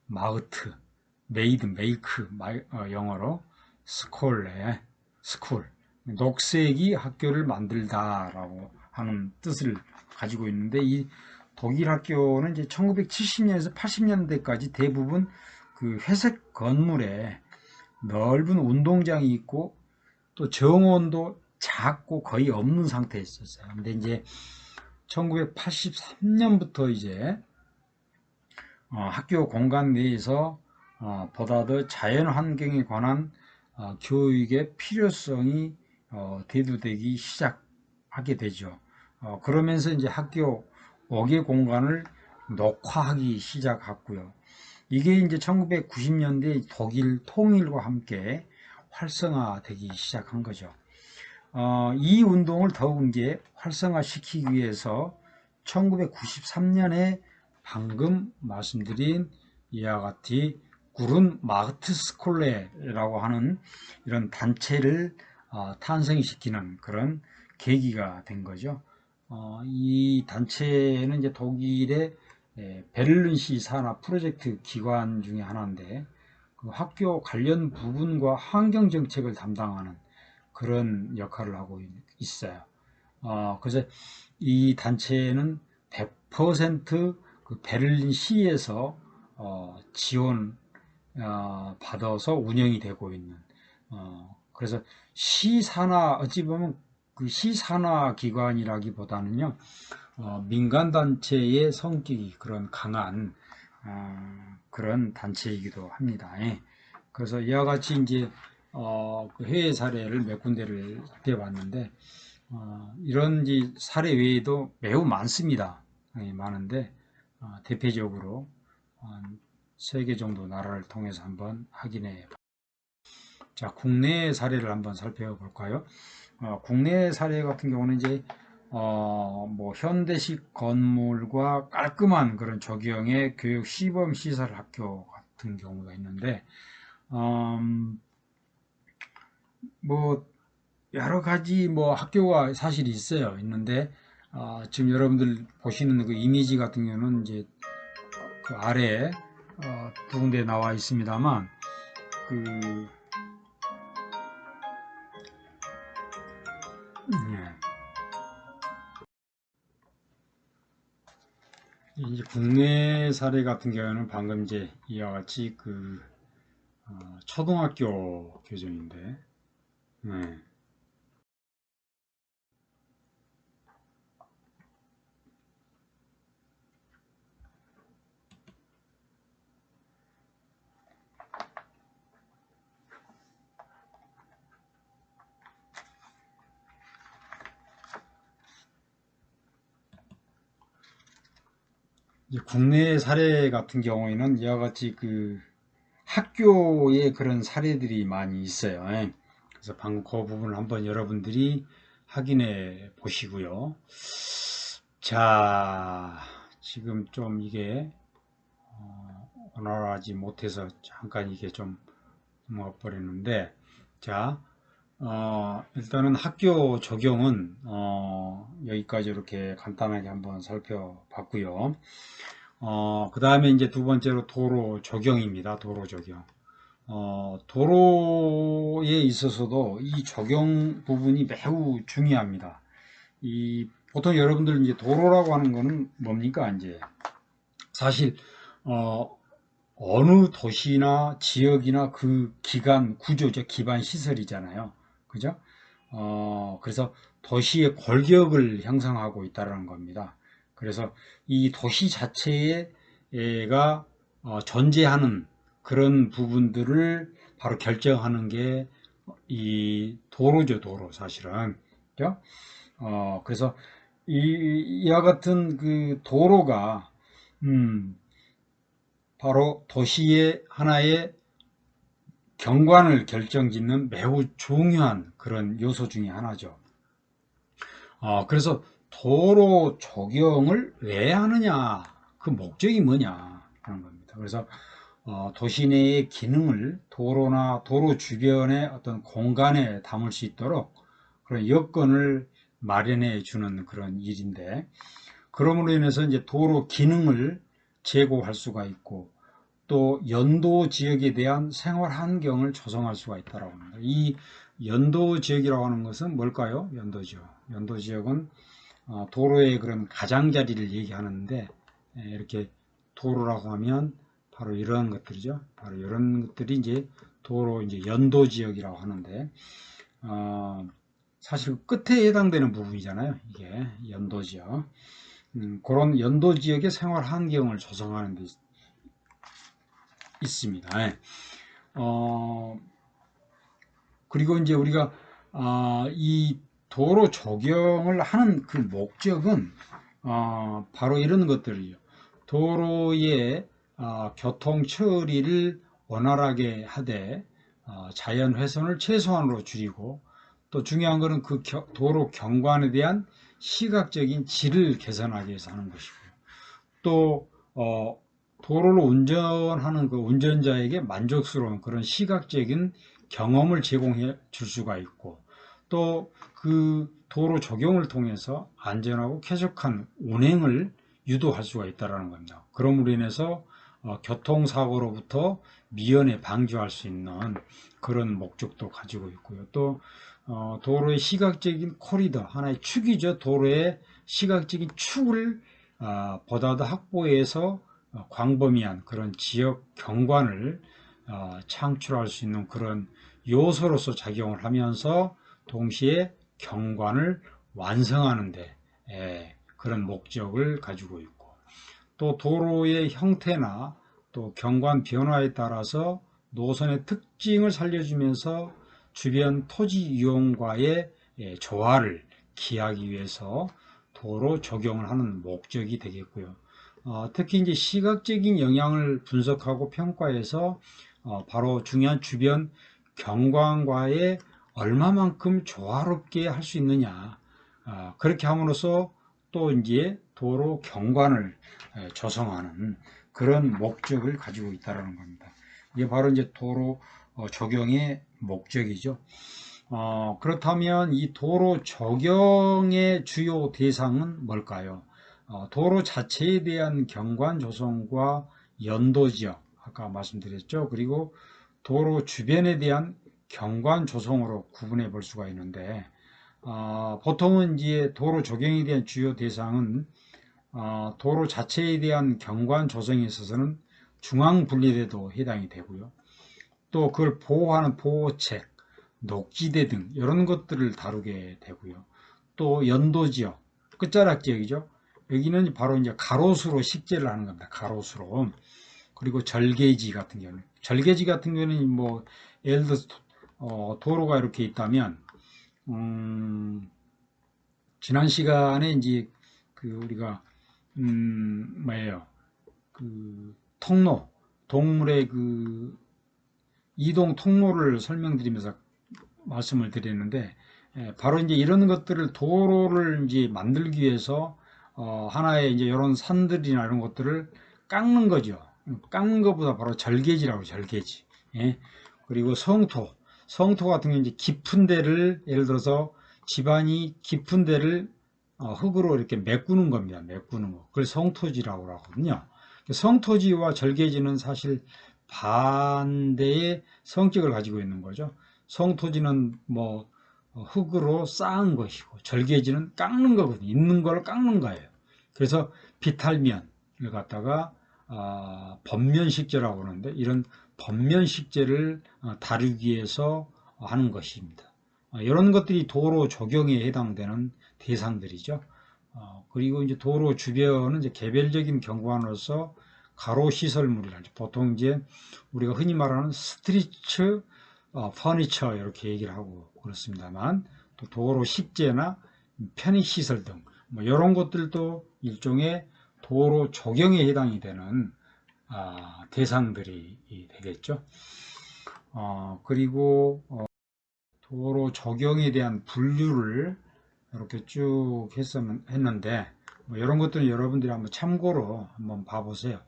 마흐트, 메이드, 메이크, 영어로 스콜레, 스쿨, 녹색이 학교를 만들다라고 하는 뜻을 가지고 있는데, 이 독일 학교는 이제 1970년에서 80년대까지 대부분 그 회색 건물에 넓은 운동장이 있고 또 정원도 작고 거의 없는 상태였었어요. 근데 이제 1983년부터 이제 학교 공간 내에서 보다 더 자연 환경에 관한 교육의 필요성이 대두되기 시작하게 되죠. 그러면서 이제 학교 5개 공간을 녹화하기 시작했고요. 이게 이제 1990년대 독일 통일과 함께 활성화되기 시작한 거죠. 이 운동을 더욱 이제 활성화시키기 위해서 1993년에 방금 말씀드린 이와 같이 구른 마흐트 스콜레라고 하는 이런 단체를 탄생시키는 그런 계기가 된 거죠. 이 단체는 이제 독일의 베를린시 산하 프로젝트 기관 중에 하나인데, 그 학교 관련 부분과 환경 정책을 담당하는 그런 역할을 하고 있어요. 그래서 이 단체는 100% 그 베를린시에서 지원 받아서 운영이 되고 있는, 그래서 시산하, 어찌 보면 그 시산하 기관이라기보다는요, 민간단체의 성격이 그런 강한 그런 단체이기도 합니다. 그래서 이와 같이 이제 그 해외 사례를 몇 군데를 살펴봤는데, 이런 사례 외에도 매우 많습니다. 많은데 대표적으로 3개 정도 나라를 통해서 한번 확인해. 자, 국내 사례를 한번 살펴볼까요? 국내 사례 같은 경우는 이제 뭐 현대식 건물과 깔끔한 그런 조경의 교육 시범 시설 학교 같은 경우가 있는데, 뭐 여러 가지 뭐 학교가 사실 있는데, 지금 여러분들 보시는 그 이미지 같은 경우는 이제 그 아래에 두 군데 나와 있습니다만, 그 이제 국내 사례 같은 경우는 방금 이제 이와 같이 그 초등학교 교정인데, 네. 이제 국내 사례 같은 경우에는 이와 같이 그 학교에 그런 사례들이 많이 있어요. 예. 그래서 방금 그 부분을 한번 여러분들이 확인해 보시고요. 자, 지금 좀 이게 원활하지 못해서 잠깐 이게 좀 넘어가 버렸는데, 자, 일단은 학교 적용은 여기까지 이렇게 간단하게 한번 살펴봤고요. 그 다음에 이제 두 번째로 도로 적용입니다. 도로 적용. 도로에 있어서도 이 적용 부분이 매우 중요합니다. 보통 여러분들 이제 도로라고 하는 거는 뭡니까? 이제 사실, 어느 도시나 지역이나 그 기반 구조죠. 기반 시설이잖아요. 그죠? 그래서 도시의 골격을 형성하고 있다는 겁니다. 그래서 이 도시 자체가 존재하는 그런 부분들을 바로 결정하는 게 이 도로죠, 도로 사실은. 그죠? 그래서 이와 같은 그 도로가 바로 도시의 하나의 경관을 결정짓는 매우 중요한 그런 요소 중에 하나죠. 그래서 도로 적용을 왜 하느냐, 그 목적이 뭐냐 하는 겁니다. 그래서 도시 내의 기능을 도로나 도로 주변의 어떤 공간에 담을 수 있도록 그런 여건을 마련해 주는 그런 일인데, 그러므로 인해서 이제 도로 기능을 제고할 수가 있고 또 연도 지역에 대한 생활 환경을 조성할 수가 있다고 합니다. 이 연도 지역이라고 하는 것은 뭘까요? 연도 지역. 연도 지역은 도로의 그런 가장자리를 얘기하는데, 이렇게 도로라고 하면 바로 이런 것들이죠. 바로 이런 것들이 이제 도로 이제 연도 지역이라고 하는데, 사실 끝에 해당되는 부분이잖아요. 이게 연도 지역. 그런 연도 지역의 생활 환경을 조성하는 데 있습니다. 그리고 이제 우리가 이 도로 적용을 하는 그 목적은 바로 이런 것들이죠. 도로의 교통 처리를 원활하게 하되 자연 훼손을 최소한으로 줄이고, 또 중요한 것은 그 도로 경관에 대한 시각적인 질을 개선하기 위해서 하는 것이고요. 또 도로를 운전하는 그 운전자에게 만족스러운 그런 시각적인 경험을 제공해 줄 수가 있고, 또 그 도로 적용을 통해서 안전하고 쾌적한 운행을 유도할 수가 있다는 겁니다. 그럼으로 인해서 교통사고로부터 미연에 방지할 수 있는 그런 목적도 가지고 있고요. 또 도로의 시각적인 코리더, 하나의 축이죠. 도로의 시각적인 축을 보다 더 확보해서 광범위한 그런 지역 경관을 창출할 수 있는 그런 요소로서 작용을 하면서 동시에 경관을 완성하는 데 그런 목적을 가지고 있고, 또 도로의 형태나 또 경관 변화에 따라서 노선의 특징을 살려주면서 주변 토지 이용과의 조화를 기하기 위해서 도로 적용을 하는 목적이 되겠고요. 특히 이제 시각적인 영향을 분석하고 평가해서 바로 중요한 주변 경관과의 얼마만큼 조화롭게 할 수 있느냐, 그렇게 함으로써 또 이제 도로 경관을 조성하는 그런 목적을 가지고 있다는 겁니다. 이게 바로 이제 도로 적용의 목적이죠. 그렇다면 이 도로 적용의 주요 대상은 뭘까요? 도로 자체에 대한 경관 조성과 연도 지역, 아까 말씀드렸죠. 그리고 도로 주변에 대한 경관 조성으로 구분해 볼 수가 있는데, 보통은 이제 도로 적용에 대한 주요 대상은 도로 자체에 대한 경관 조성에 있어서는 중앙 분리대도 해당이 되고요. 또 그걸 보호하는 보호책, 녹지대 등 이런 것들을 다루게 되고요. 또 연도지역, 끝자락 지역이죠. 여기는 바로 이제 가로수로 식재를 하는 겁니다. 가로수로. 그리고 절개지 같은 경우는, 절개지 같은 경우는 뭐 예를 들어서 도로가 이렇게 있다면, 지난 시간에 이제 그 우리가 뭐예요? 그 통로, 동물의 그 이동 통로를 설명드리면서 말씀을 드리는데, 바로 이제 이런 것들을 도로를 이제 만들기 위해서 하나의 이제 이런 산들이나 이런 것들을 깎는 거죠. 깎는 것보다 바로 절개지라고, 절개지. 예. 그리고 성토 같은 게 이제 깊은 데를, 예를 들어서 집안이 깊은 데를 흙으로 이렇게 메꾸는 겁니다. 메꾸는 거. 그걸 성토지라고 하거든요. 성토지와 절개지는 사실 반대의 성격을 가지고 있는 거죠. 성토지는 뭐 흙으로 쌓은 것이고, 절개지는 깎는 거거든요. 있는 걸 깎는 거예요. 그래서 비탈면을 갖다가 번면식재라고 하는데, 이런 번면식재를 다루기 위해서 하는 것입니다. 이런 것들이 도로 조경에 해당되는 대상들이죠. 그리고 이제 도로 주변은 이제 개별적인 경관으로서 가로 시설물이라, 보통 이제 우리가 흔히 말하는 스트리트 퍼니처 이렇게 얘기를 하고 그렇습니다만, 또 도로 식재나 편의시설 등 뭐 이런 것들도 일종의 도로 조경에 해당이 되는 대상들이 되겠죠. 그리고 도로 조경에 대한 분류를 이렇게 쭉 했는데, 뭐 이런 것들은 여러분들이 한번 참고로 한번 봐보세요.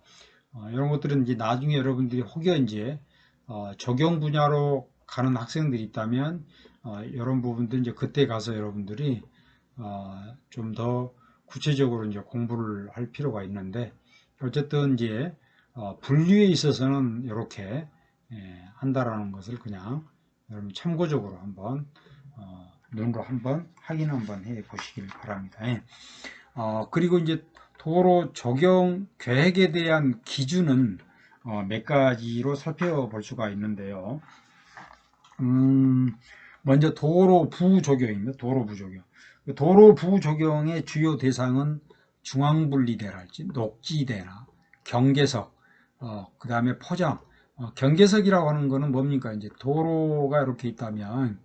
이런 것들은 이제 나중에 여러분들이 혹여 이제 적용 분야로 가는 학생들이 있다면 이런 부분들 이제 그때 가서 여러분들이 좀 더 구체적으로 이제 공부를 할 필요가 있는데, 어쨌든 이제 분류에 있어서는 이렇게 한다라는 것을 그냥 여러분 참고적으로 한번 눈으로 한번 확인 한번 해 보시길 바랍니다. 그리고 이제 도로 조경 계획에 대한 기준은 몇 가지로 살펴볼 수가 있는데요. 먼저 도로부 조경입니다. 도로부 조경. 도로부 조경의 주요 대상은 중앙분리대랄지 녹지대나 경계석, 그 다음에 포장. 경계석이라고 하는 거는 뭡니까? 이제 도로가 이렇게 있다면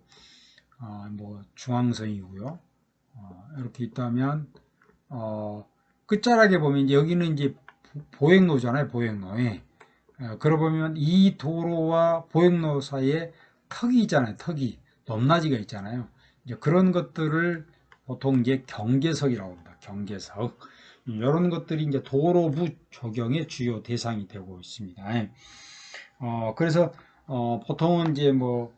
뭐 중앙선이고요. 이렇게 있다면 끝자락에 보면 이제 여기는 이제 보행로잖아요. 보행로. 그러고 보면 이 도로와 보행로 사이에 턱이 있잖아요. 턱이 높낮이가 있잖아요. 이제 그런 것들을 보통 이제 경계석이라고 합니다. 경계석. 이런 것들이 이제 도로부 조경의 주요 대상이 되고 있습니다. 그래서 보통은 이제 뭐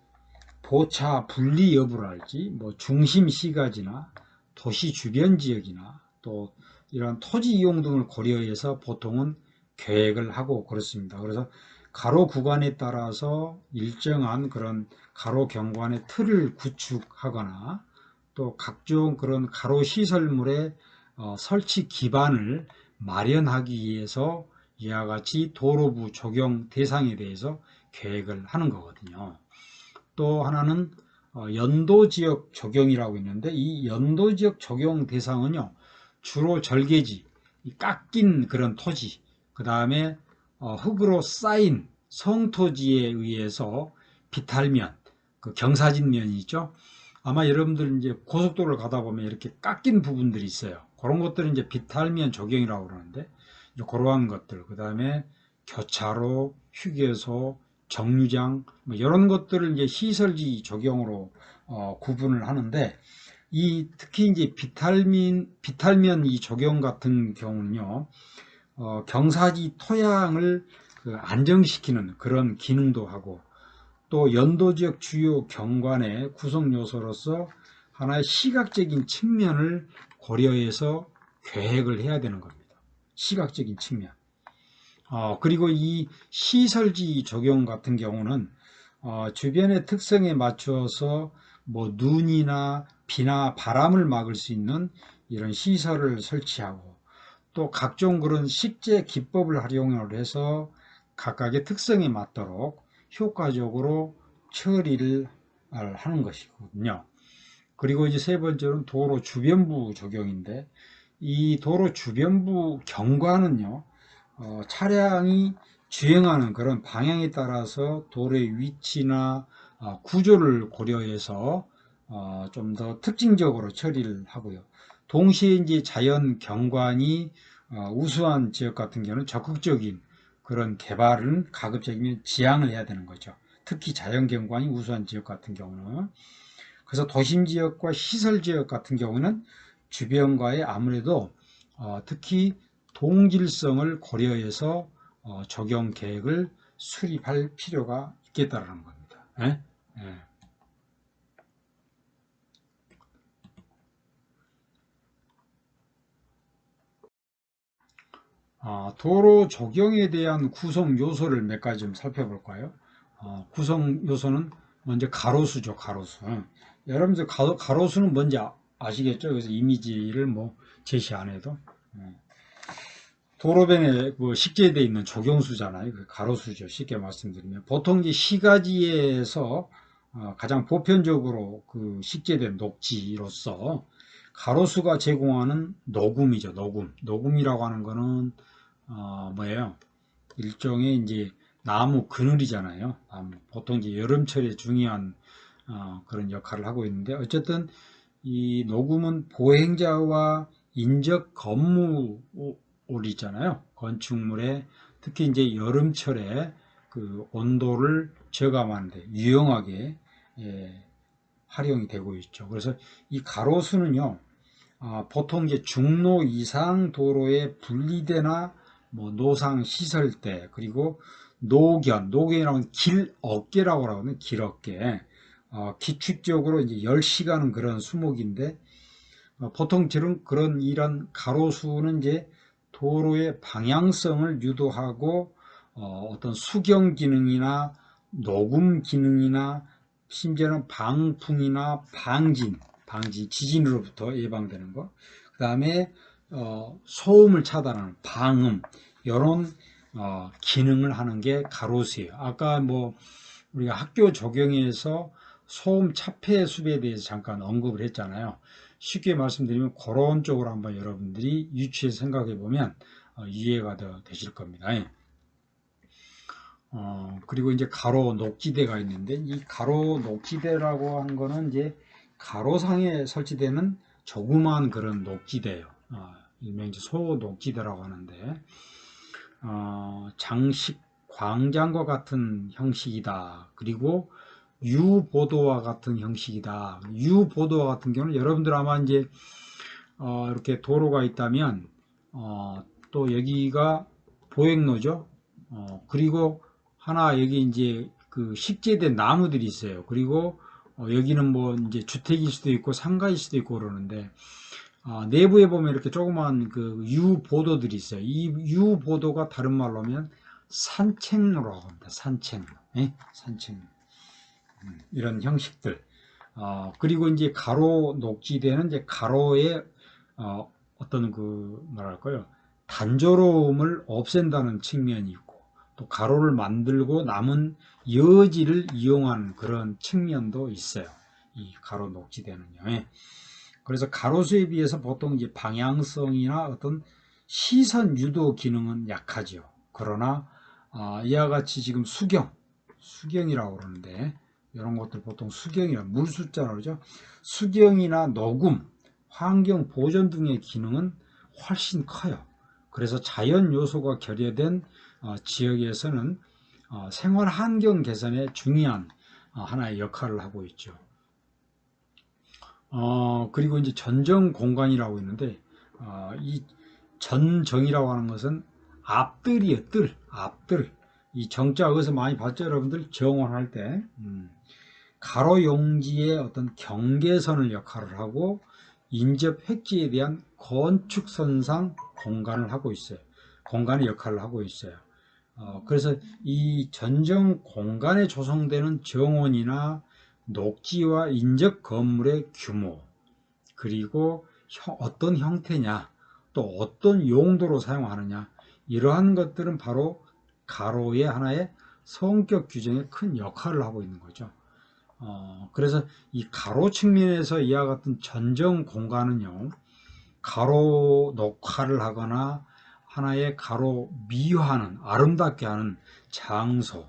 보차 분리 여부랄지, 뭐 중심 시가지나 도시 주변 지역이나 또 이런 토지 이용 등을 고려해서 보통은 계획을 하고 그렇습니다. 그래서 가로 구간에 따라서 일정한 그런 가로 경관의 틀을 구축하거나 또 각종 그런 가로 시설물의 설치 기반을 마련하기 위해서 이와 같이 도로부 조경 대상에 대해서 계획을 하는 거거든요. 또 하나는 연도지역 조경이라고 있는데, 이 연도지역 조경 대상은요, 주로 절개지, 깎인 그런 토지, 그 다음에 흙으로 쌓인 성토지에 의해서 비탈면, 그 경사진면이 있죠. 아마 여러분들 이제 고속도로를 가다 보면 이렇게 깎인 부분들이 있어요. 그런 것들은 이제 비탈면 조경이라고 그러는데, 이제 그러한 것들, 그 다음에 교차로, 휴게소, 정류장, 뭐 이런 것들을 이제 시설지 조경으로 구분을 하는데, 특히 이제 비탈면 이 조경 같은 경우는요, 경사지 토양을 안정시키는 그런 기능도 하고, 또 연도지역 주요 경관의 구성 요소로서 하나의 시각적인 측면을 고려해서 계획을 해야 되는 겁니다. 시각적인 측면. 그리고 이 시설지 적용 같은 경우는 주변의 특성에 맞춰서 뭐 눈이나 비나 바람을 막을 수 있는 이런 시설을 설치하고, 또 각종 그런 식재 기법을 활용을 해서 각각의 특성에 맞도록 효과적으로 처리를 하는 것이거든요. 그리고 이제 세 번째는 도로 주변부 적용인데, 이 도로 주변부 경관은요, 차량이 주행하는 그런 방향에 따라서 도로의 위치나 구조를 고려해서 좀 더 특징적으로 처리를 하고요. 동시에 이제 자연 경관이 우수한 지역 같은 경우는 적극적인 그런 개발은 가급적이면 지양을 해야 되는 거죠. 특히 자연경관이 우수한 지역 같은 경우는. 그래서 도심 지역과 시설 지역 같은 경우는 주변과의 아무래도 특히 동질성을 고려해서 적용 계획을 수립할 필요가 있겠다라는 겁니다. 예? 예. 도로 조경에 대한 구성 요소를 몇 가지 좀 살펴볼까요? 구성 요소는 먼저 가로수죠, 가로수. 여러분들 가로수는 뭔지 아시겠죠? 그래서 이미지를 뭐 제시 안 해도. 도로변에 뭐 식재되어 있는 조경수잖아요. 그 가로수죠. 쉽게 말씀드리면. 보통 이제 시가지에서 가장 보편적으로 그 식재된 녹지로서 가로수가 제공하는 녹음이죠. 녹음. 녹음이라고 하는 거는 뭐예요? 일종의 이제 나무 그늘이잖아요. 보통 이제 여름철에 중요한 그런 역할을 하고 있는데 어쨌든 이 녹음은 보행자와 인적 건물이 있잖아요. 건축물에 특히 이제 여름철에 그 온도를 저감하는데 유용하게 활용이 되고 있죠. 그래서 이 가로수는요, 보통 이제 중로 이상 도로에 분리대나 뭐 노상 시설대 그리고 노견이라고 길 어깨라고 하거든요. 길 어깨. 기축적으로 이제 10시간은 그런 수목인데 보통 그런 이런 가로수는 이제 도로의 방향성을 유도하고 어떤 수경 기능이나 녹음 기능이나 심지어는 방풍이나 지진으로부터 예방되는 거. 그 다음에 소음을 차단하는 방음 이런 기능을 하는 게 가로수예요. 아까 뭐 우리가 학교 조경에서 소음 차폐 수배에 대해서 잠깐 언급을 했잖아요. 쉽게 말씀드리면 그런 쪽으로 한번 여러분들이 유추해서 생각해 보면 이해가 더 되실 겁니다. 그리고 이제 가로 녹지대가 있는데 이 가로 녹지대라고 하는 거는 이제 가로상에 설치되는 조그마한 그런 녹지대예요. 일명 이제 소녹지대라고 하는데 장식 광장과 같은 형식이다. 그리고 유보도와 같은 형식이다. 유보도와 같은 경우는 여러분들 아마 이제 이렇게 도로가 있다면 또 여기가 보행로죠. 그리고 하나 여기 이제 그 식재된 나무들이 있어요. 그리고 여기는 뭐 이제 주택일 수도 있고 상가일 수도 있고 그러는데 내부에 보면 이렇게 조그만 그 유보도들이 있어요. 이 유보도가 다른 말로 하면 산책로라고 합니다. 산책로. 산책로. 이런 형식들. 그리고 이제 가로 녹지대는 이제 가로의 어떤 그 뭐랄까요? 단조로움을 없앤다는 측면이 있고 또 가로를 만들고 남은 여지를 이용한 그런 측면도 있어요. 이 가로 녹지대는요. 그래서 가로수에 비해서 보통 이제 방향성이나 어떤 시선 유도 기능은 약하죠. 그러나 이와 같이 지금 수경이라고 그러는데 이런 것들 보통 수경이라 물숫자라고 그러죠. 수경이나 녹음, 환경 보존 등의 기능은 훨씬 커요. 그래서 자연 요소가 결여된 지역에서는 생활 환경 개선에 중요한 하나의 역할을 하고 있죠. 그리고 이제 전정 공간이라고 있는데, 이 전정이라고 하는 것은 앞들이에요, 앞들. 이 정자 어디서 많이 봤죠, 여러분들? 정원할 때. 가로 용지의 어떤 경계선을 역할을 하고, 인접 획지에 대한 건축선상 공간을 하고 있어요. 공간의 역할을 하고 있어요. 그래서 이 전정 공간에 조성되는 정원이나 녹지와 인접 건물의 규모, 그리고 어떤 형태냐, 또 어떤 용도로 사용하느냐, 이러한 것들은 바로 가로의 하나의 성격 규정에 큰 역할을 하고 있는 거죠. 그래서 이 가로 측면에서 이와 같은 전정 공간은요, 가로 녹화를 하거나 하나의 가로 미화하는, 아름답게 하는 장소,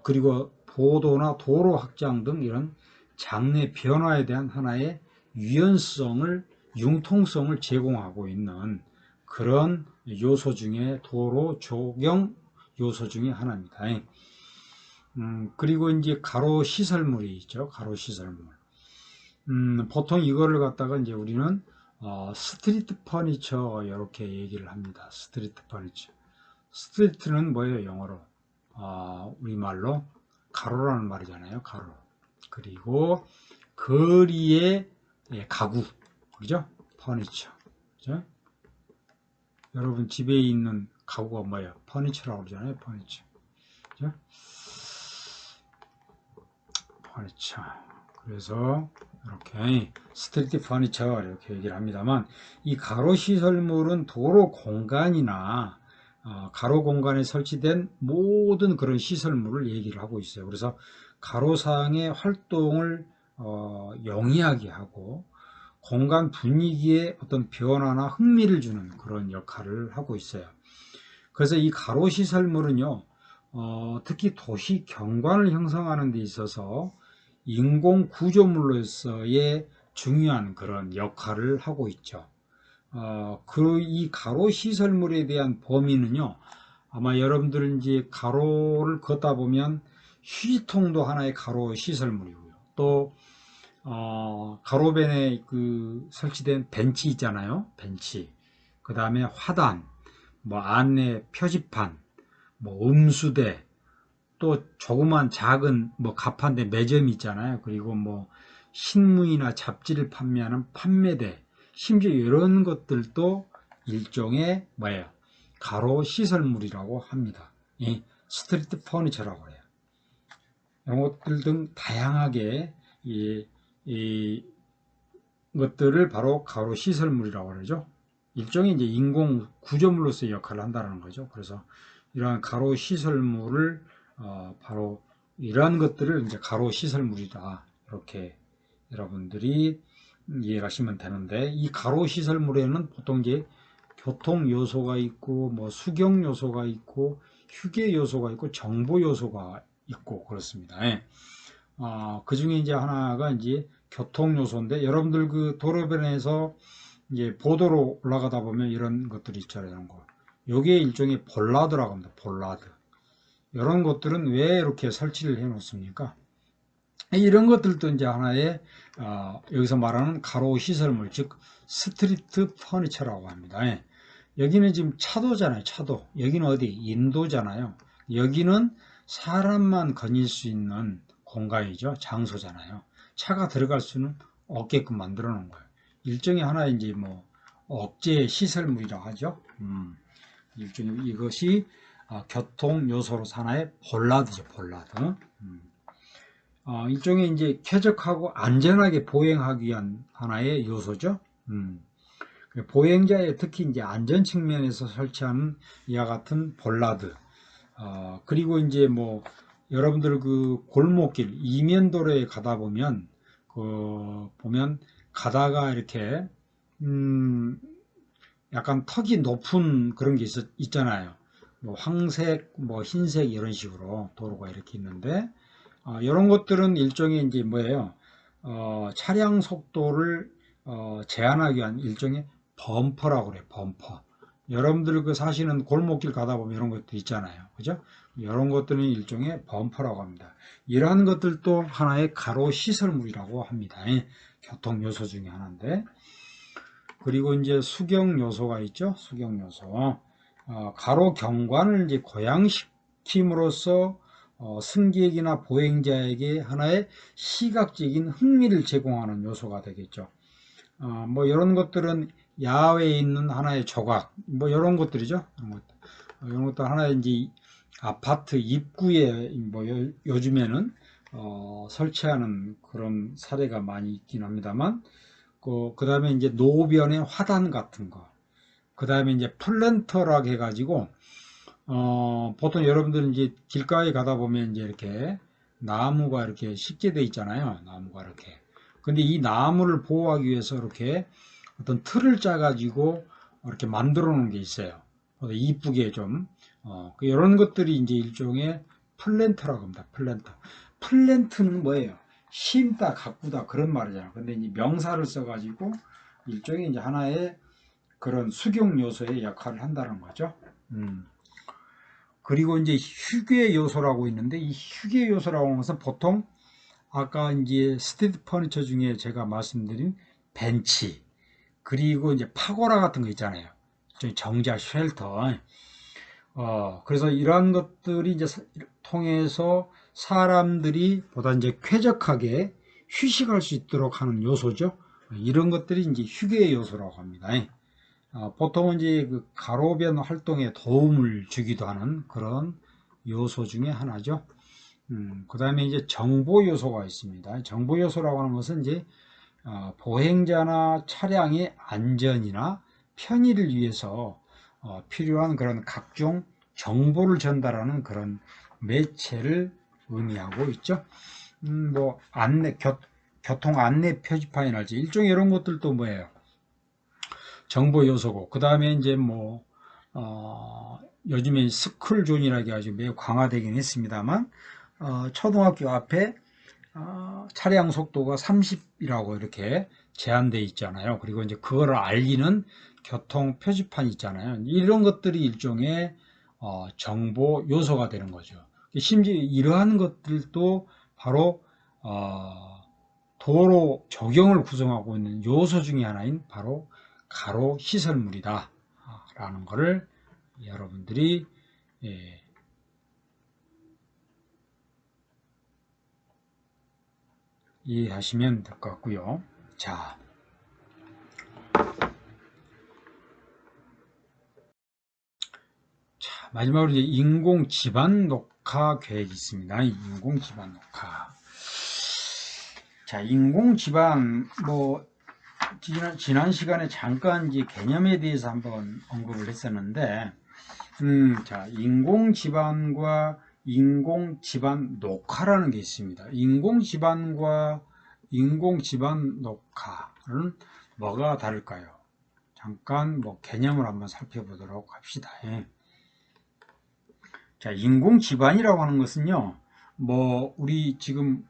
그리고 보도나 도로 확장 등 이런 장래 변화에 대한 하나의 유연성을, 융통성을 제공하고 있는 그런 요소 중에 도로 조경 요소 중에 하나입니다. 그리고 이제 가로 시설물이 있죠. 가로 시설물. 보통 이거를 갖다가 이제 우리는 스트리트 퍼니처 이렇게 얘기를 합니다. 스트리트 퍼니처. 스트리트는 뭐예요? 영어로 우리말로 가로라는 말이잖아요. 가로. 그리고 거리의 가구, 그죠? 퍼니처. 그죠? 여러분 집에 있는 가구가 뭐예요? 퍼니처라고 그러잖아요. 퍼니처. 그죠? 퍼니처. 그래서 이렇게 스트리트 퍼니처 이렇게 얘기를 합니다만, 이 가로 시설물은 도로 공간이나 가로 공간에 설치된 모든 그런 시설물을 얘기를 하고 있어요. 그래서 가로상의 활동을 영위하게 하고 공간 분위기에 어떤 변화나 흥미를 주는 그런 역할을 하고 있어요. 그래서 이 가로 시설물은요, 특히 도시 경관을 형성하는 데 있어서 인공 구조물로서의 중요한 그런 역할을 하고 있죠. 이 가로 시설물에 대한 범위는요, 아마 여러분들 이제 가로를 걷다 보면 휴지통도 하나의 가로 시설물이고요. 또 가로변에 설치된 벤치 있잖아요. 벤치. 그 다음에 화단, 뭐 안내 표지판, 뭐 음수대, 또 조그만 작은 뭐 가판대 매점 있잖아요. 그리고 뭐 신문이나 잡지를 판매하는 판매대, 심지어 이런 것들도 일종의 뭐예요? 가로 시설물이라고 합니다. 이 스트리트 퍼니처라고 해요. 이런 것들 등 다양하게 이 것들을 바로 가로 시설물이라고 그러죠. 일종의 이제 인공 구조물로서의 역할을 한다는 거죠. 그래서 이러한 가로 시설물을 바로 이러한 것들을 이제 가로 시설물이다, 이렇게 여러분들이 이해하시면 되는데, 이 가로 시설물에는 보통 이제 교통 요소가 있고 뭐 수경 요소가 있고 휴게 요소가 있고 정보 요소가 있고 그렇습니다. 그 중에 이제 하나가 이제 교통 요소인데, 여러분들 그 도로변에서 이제 보도로 올라가다 보면 이런 것들이 있잖아요. 이런 거. 요게 일종의 볼라드라고 합니다. 볼라드. 이런 것들은 왜 이렇게 설치를 해 놓습니까? 이런 것들도 이제 하나의 여기서 말하는 가로 시설물, 즉 스트리트 퍼니처라고 합니다. 여기는 지금 차도잖아요. 차도. 여기는 어디? 인도잖아요. 여기는 사람만 거닐 수 있는 공간이죠. 장소잖아요. 차가 들어갈 수는 없게끔 만들어 놓은 거예요. 일종의 하나의 이제 뭐 억제 시설물이라고 하죠. 일종의 이것이 교통 요소로 하나의 볼라드죠. 볼라드. 일종의 이제 쾌적하고 안전하게 보행하기 위한 하나의 요소죠. 보행자의 특히 이제 안전 측면에서 설치하는 이와 같은 볼라드. 그리고 이제 뭐 여러분들 그 골목길 이면도로에 가다 보면 보면 가다가 이렇게 약간 턱이 높은 그런 게 있잖아요. 뭐 황색, 뭐 흰색 이런 식으로 도로가 이렇게 있는데, 이런 것들은 일종의 이제 뭐예요? 차량 속도를 제한하기 위한 일종의 범퍼라고 그래요. 범퍼. 여러분들 그 사시는 골목길 가다 보면 이런 것도 있잖아요. 그죠? 이런 것들은 일종의 범퍼라고 합니다. 이러한 것들도 하나의 가로 시설물이라고 합니다. 교통 요소 중에 하나인데, 그리고 이제 수경 요소가 있죠. 수경 요소. 가로 경관을 이제 고양시킴으로써 승객이나 보행자에게 하나의 시각적인 흥미를 제공하는 요소가 되겠죠. 뭐 이런 것들은 야외에 있는 하나의 조각, 뭐 이런 것들이죠. 이런 것도 하나의 이제 아파트 입구에 뭐 요즘에는 설치하는 그런 사례가 많이 있긴 합니다만, 그 다음에 이제 노변의 화단 같은 거, 그 다음에 이제 플랜터라고 해가지고 보통 여러분들 이제 길가에 가다 보면 이제 이렇게 나무가 이렇게 쉽게 돼 있잖아요. 나무가 이렇게. 근데 이 나무를 보호하기 위해서 이렇게 어떤 틀을 짜가지고 이렇게 만들어 놓은 게 있어요. 이쁘게 좀. 이런 것들이 이제 일종의 플랜터라고 합니다. 플랜터. 플랜트는 뭐예요? 심다, 가꾸다 그런 말이잖아요. 근데 이제 명사를 써가지고 일종의 이제 하나의 그런 수경 요소의 역할을 한다는 거죠. 그리고 이제 휴게 요소라고 있는데, 이 휴게 요소라고 하는 것은 보통 아까 이제 스테디 퍼니처 중에 제가 말씀드린 벤치, 그리고 이제 파고라 같은 거 있잖아요. 정자 쉘터. 그래서 이러한 것들이 이제 통해서 사람들이 보다 이제 쾌적하게 휴식할 수 있도록 하는 요소죠. 이런 것들이 이제 휴게 요소라고 합니다. 보통은 이제 그 가로변 활동에 도움을 주기도 하는 그런 요소 중에 하나죠. 그 다음에 이제 정보 요소가 있습니다. 정보 요소라고 하는 것은 이제 보행자나 차량의 안전이나 편의를 위해서 필요한 그런 각종 정보를 전달하는 그런 매체를 의미하고 있죠. 뭐 교통 안내 표지판이랄지 일종의 이런 것들도 뭐예요? 정보 요소고, 그 다음에 이제 뭐 요즘에 스쿨존이라고 해가지고 매우 강화되긴 했습니다만, 초등학교 앞에 차량 속도가 30이라고 이렇게 제한되어 있잖아요. 그리고 이제 그거를 알리는 교통 표지판이 있잖아요. 이런 것들이 일종의 정보 요소가 되는 거죠. 심지어 이러한 것들도 바로 도로 조경을 구성하고 있는 요소 중에 하나인 바로 가로 시설물이다 라는 것을 여러분들이 이해하시면 될 것 같고요. 자, 마지막으로 이제 인공 지반 녹화 계획이 있습니다. 인공 지반 녹화. 자, 인공 지반 뭐 지난 시간에 잠깐 이제 개념에 대해서 한번 언급을 했었는데, 자, 인공 지반과 인공 지반 녹화라는 게 있습니다. 인공 지반과 인공 지반 녹화는 뭐가 다를까요? 잠깐 뭐 개념을 한번 살펴보도록 합시다. 자, 인공 지반이라고 하는 것은요, 뭐 우리 지금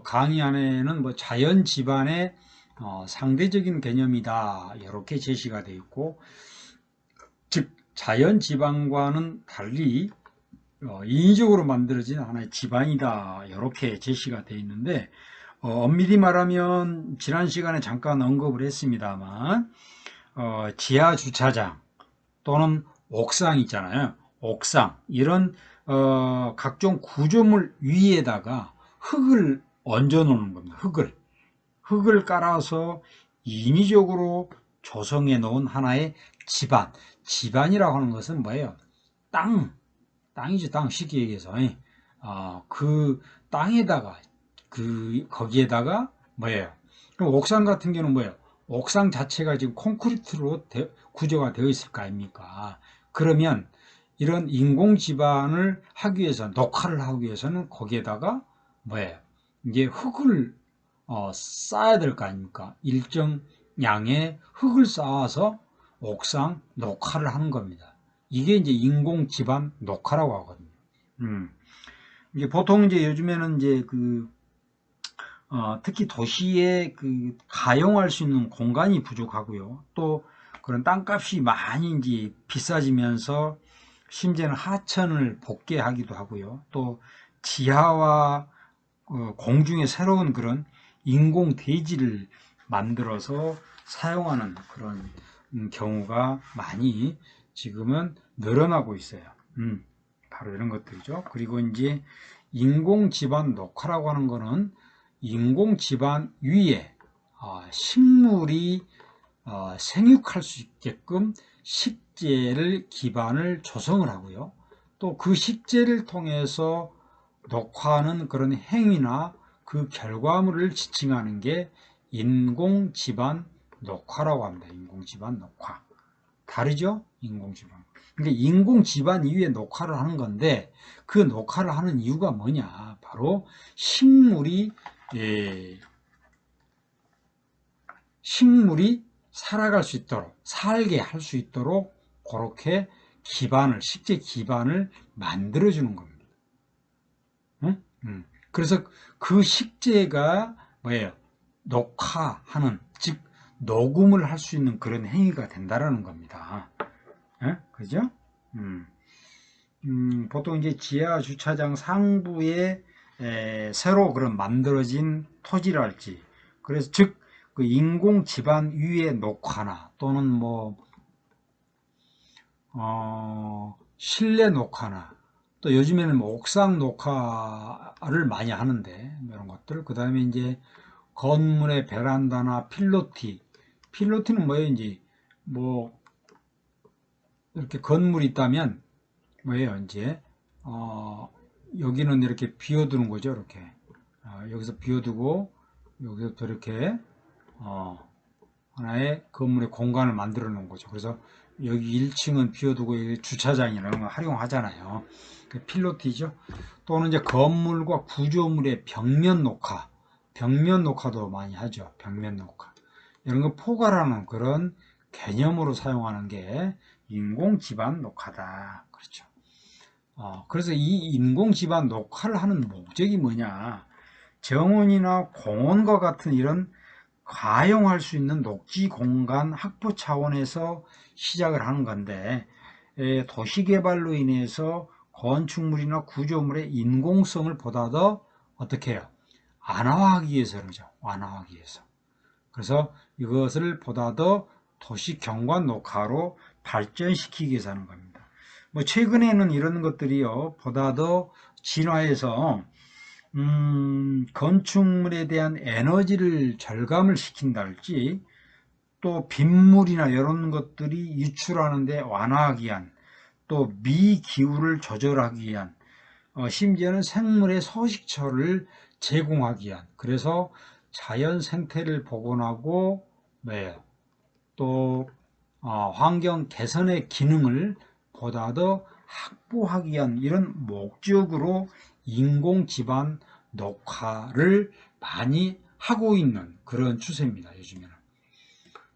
강의 안에는 뭐 자연 지반의 상대적인 개념이다 이렇게 제시가 되어 있고, 즉 자연 지반과는 달리 인위적으로 만들어진 하나의 지반이다 이렇게 제시가 되어 있는데, 엄밀히 말하면 지난 시간에 잠깐 언급을 했습니다만, 지하 주차장 또는 옥상 있잖아요. 옥상 이런 각종 구조물 위에다가 흙을 얹어 놓는 겁니다. 흙을 깔아서 인위적으로 조성해 놓은 하나의 지반. 지반이라고 하는 것은 뭐예요? 땅이죠. 땅 쉽게 얘기해서 그 땅에다가 거기에다가 뭐예요? 그럼 옥상 같은 경우는 뭐예요? 옥상 자체가 지금 콘크리트로 구조가 되어 있을 거 아닙니까? 그러면 이런 인공 지반을 하기 위해서, 녹화를 하기 위해서는 거기에다가 뭐예요? 이제 흙을 쌓아야 될 거 아닙니까? 일정 양의 흙을 쌓아서 옥상 녹화를 하는 겁니다. 이게 이제 인공 지반 녹화라고 하거든요. 이제 보통 이제 요즘에는 이제 특히 도시에 가용할 수 있는 공간이 부족하고요. 또 그런 땅값이 많이 이제 비싸지면서 심지어는 하천을 복개하기도 하고요. 또 지하와 공중에 새로운 그런 인공 대지를 만들어서 사용하는 그런 경우가 많이 지금은 늘어나고 있어요. 바로 이런 것들이죠. 그리고 이제 인공 지반 녹화라고 하는 거는 인공 지반 위에 식물이 생육할 수 있게끔 식재를 기반을 조성을 하고요. 또 그 식재를 통해서 녹화하는 그런 행위나 그 결과물을 지칭하는 게 인공 지반 녹화라고 합니다. 인공 지반 녹화. 다르죠? 인공 지반. 그러니까 인공 지반 위에 녹화를 하는 건데, 그 녹화를 하는 이유가 뭐냐? 바로 식물이 살아갈 수 있도록, 살게 할 수 있도록 그렇게 식재 기반을 만들어주는 겁니다. 그래서 그 식재가 뭐예요? 녹화하는, 즉 녹음을 할 수 있는 그런 행위가 된다라는 겁니다. 예? 그죠? 보통 이제 지하 주차장 상부에 새로 그런 만들어진 토지랄지, 그래서 즉 그 인공 지반 위에 녹화나 또는 뭐 실내 녹화나 또 요즘에는 뭐 옥상 녹화를 많이 하는데 이런 것들, 그 다음에 이제 건물의 베란다나 필로티는 뭐예요? 이제 뭐 이렇게 건물이 있다면 뭐예요? 이제 여기는 이렇게 비워두는 거죠. 이렇게 여기서 비워두고 여기서 이렇게 하나의 건물의 공간을 만들어 놓은 거죠. 그래서 여기 1층은 비워두고 주차장이라는 걸 활용하잖아요. 그 필로티죠. 또는 이제 건물과 구조물의 벽면 녹화도 많이 하죠. 벽면 녹화. 이런 거 포괄하는 그런 개념으로 사용하는 게 인공 지반 녹화다. 그렇죠. 그래서 이 인공 지반 녹화를 하는 목적이 뭐냐? 정원이나 공원과 같은 이런 가용할 수 있는 녹지 공간 확보 차원에서 시작을 하는 건데, 도시개발로 인해서 건축물이나 구조물의 인공성을 보다 더 어떻게 해요? 완화하기 위해서 그러죠. 완화하기 위해서. 그래서 이것을 보다 더 도시 경관 녹화로 발전시키기 위해서 하는 겁니다. 뭐 최근에는 이런 것들이요, 보다 더 진화해서 건축물에 대한 에너지를 절감을 시킨달지, 또 빗물이나 이런 것들이 유출하는데 완화하기 위한, 또 미기후를 조절하기 위한, 심지어는 생물의 서식처를 제공하기 위한, 그래서 자연 생태를 복원하고 또 환경 개선의 기능을 보다 더 확보하기 위한 이런 목적으로 인공 지반 녹화를 많이 하고 있는 그런 추세입니다. 요즘에는.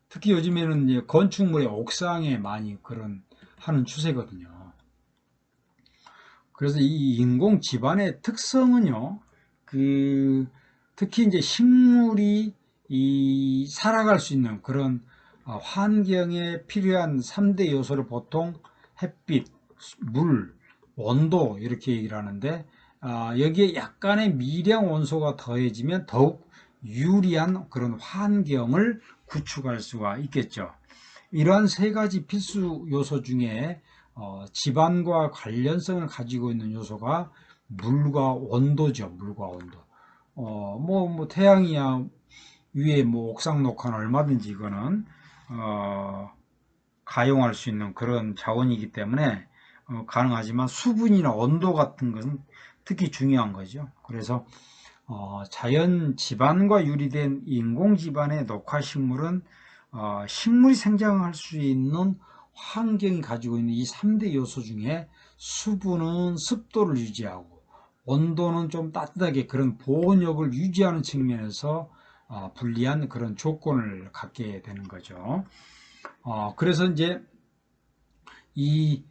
특히 요즘에는 이제 건축물의 옥상에 많이 그런 하는 추세거든요. 그래서 이 인공 지반의 특성은요, 특히 이제 식물이 살아갈 수 있는 그런 환경에 필요한 3대 요소를 보통 햇빛, 물, 온도 이렇게 얘기를 하는데, 여기에 약간의 미량 원소가 더해지면 더욱 유리한 그런 환경을 구축할 수가 있겠죠. 이러한 세 가지 필수 요소 중에 지반과 관련성을 가지고 있는 요소가 물과 온도죠. 물과 온도. 태양이야 위에 뭐 옥상 녹화는 얼마든지 이거는 가용할 수 있는 그런 자원이기 때문에 가능하지만 수분이나 온도 같은 것은 특히 중요한 거죠. 그래서 자연 지반과 유리된 인공 지반의 녹화 식물은 식물이 생장할 수 있는 환경이 가지고 있는 이 3대 요소 중에 수분은 습도를 유지하고 온도는 좀 따뜻하게 그런 보온력을 유지하는 측면에서 불리한 그런 조건을 갖게 되는 거죠. 그래서 이제 이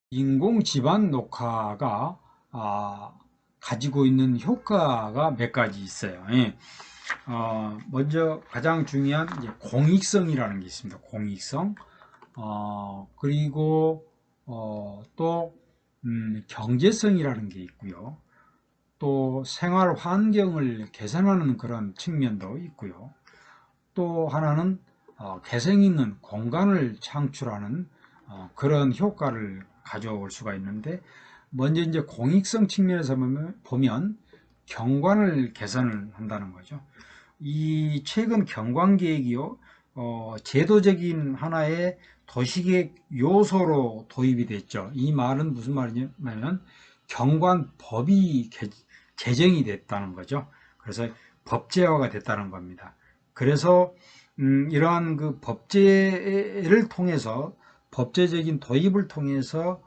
인공 지반 녹화가 가지고 있는 효과가 몇 가지 있어요. 예. 먼저 가장 중요한 이제 공익성이라는 게 있습니다. 공익성. 그리고 또 경제성이라는 게 있고요. 또 생활 환경을 개선하는 그런 측면도 있고요. 또 하나는 개성 있는 공간을 창출하는 그런 효과를 가져올 수가 있는데, 먼저 이제 공익성 측면에서 보면 경관을 개선을 한다는 거죠. 이 최근 경관계획이요, 제도적인 하나의 도시계획 요소로 도입이 됐죠. 이 말은 무슨 말이냐면 경관법이 제정이 됐다는 거죠. 그래서 법제화가 됐다는 겁니다. 그래서 이러한 그 법제를 통해서, 법제적인 도입을 통해서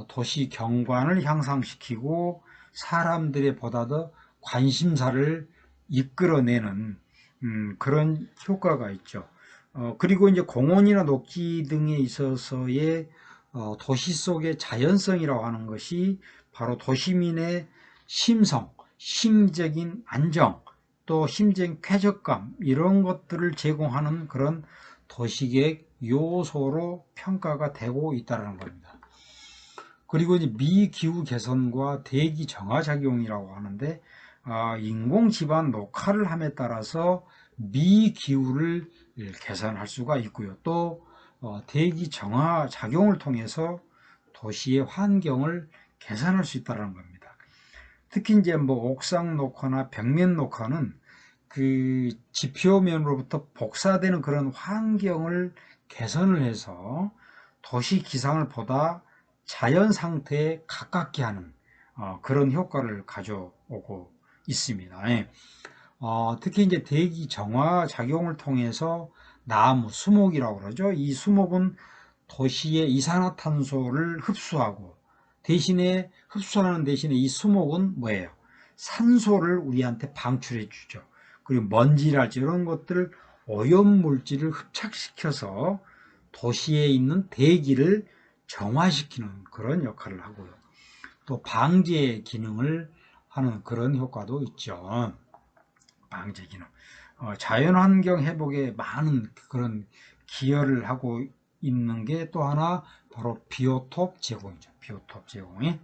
도시 경관을 향상시키고 사람들의 보다 더 관심사를 이끌어내는 그런 효과가 있죠. 그리고 이제 공원이나 녹지 등에 있어서의 도시 속의 자연성이라고 하는 것이 바로 도시민의 심성, 심적인 안정, 또 심지어 쾌적감 이런 것들을 제공하는 그런 도시계획 요소로 평가가 되고 있다는 겁니다. 그리고 이제 미기후 개선과 대기 정화 작용이라고 하는데 인공 지반 녹화를 함에 따라서 미기후를 개선할 수가 있고요. 또 대기 정화 작용을 통해서 도시의 환경을 개선할 수 있다는 겁니다. 특히 이제 뭐 옥상 녹화나 벽면 녹화는 그 지표면으로부터 복사되는 그런 환경을 개선을 해서 도시 기상을 보다 자연 상태에 가깝게 하는 그런 효과를 가져오고 있습니다. 예. 특히 이제 대기 정화 작용을 통해서 나무, 수목이라고 그러죠. 이 수목은 도시의 이산화탄소를 흡수하고 대신에 흡수하는 대신에 이 수목은 뭐예요? 산소를 우리한테 방출해 주죠. 그리고 먼지랄지 이런 것들 오염물질을 흡착시켜서 도시에 있는 대기를 정화시키는 그런 역할을 하고요. 또 방제 기능을 하는 그런 효과도 있죠. 방제 기능. 자연환경 회복에 많은 그런 기여를 하고 있는 게 또 하나 바로 비오톱 제공이죠. 비오톱 제공이.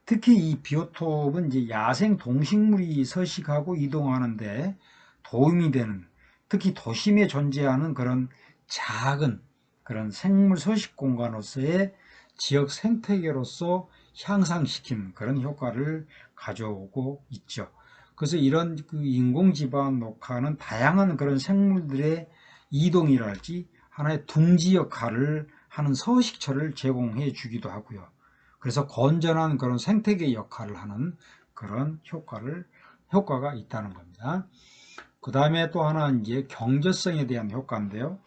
특히 이 비오톱은 이제 야생 동식물이 서식하고 이동하는데 도움이 되는, 특히 도심에 존재하는 그런 작은 그런 생물 서식 공간으로서의 지역 생태계로서 향상시키는 그런 효과를 가져오고 있죠. 그래서 이런 그 인공지방 녹화는 다양한 그런 생물들의 이동이랄지 하나의 둥지 역할을 하는 서식처를 제공해 주기도 하고요. 그래서 건전한 그런 생태계 역할을 하는 그런 효과가 있다는 겁니다. 그 다음에 또 하나 이제 경제성에 대한 효과인데요.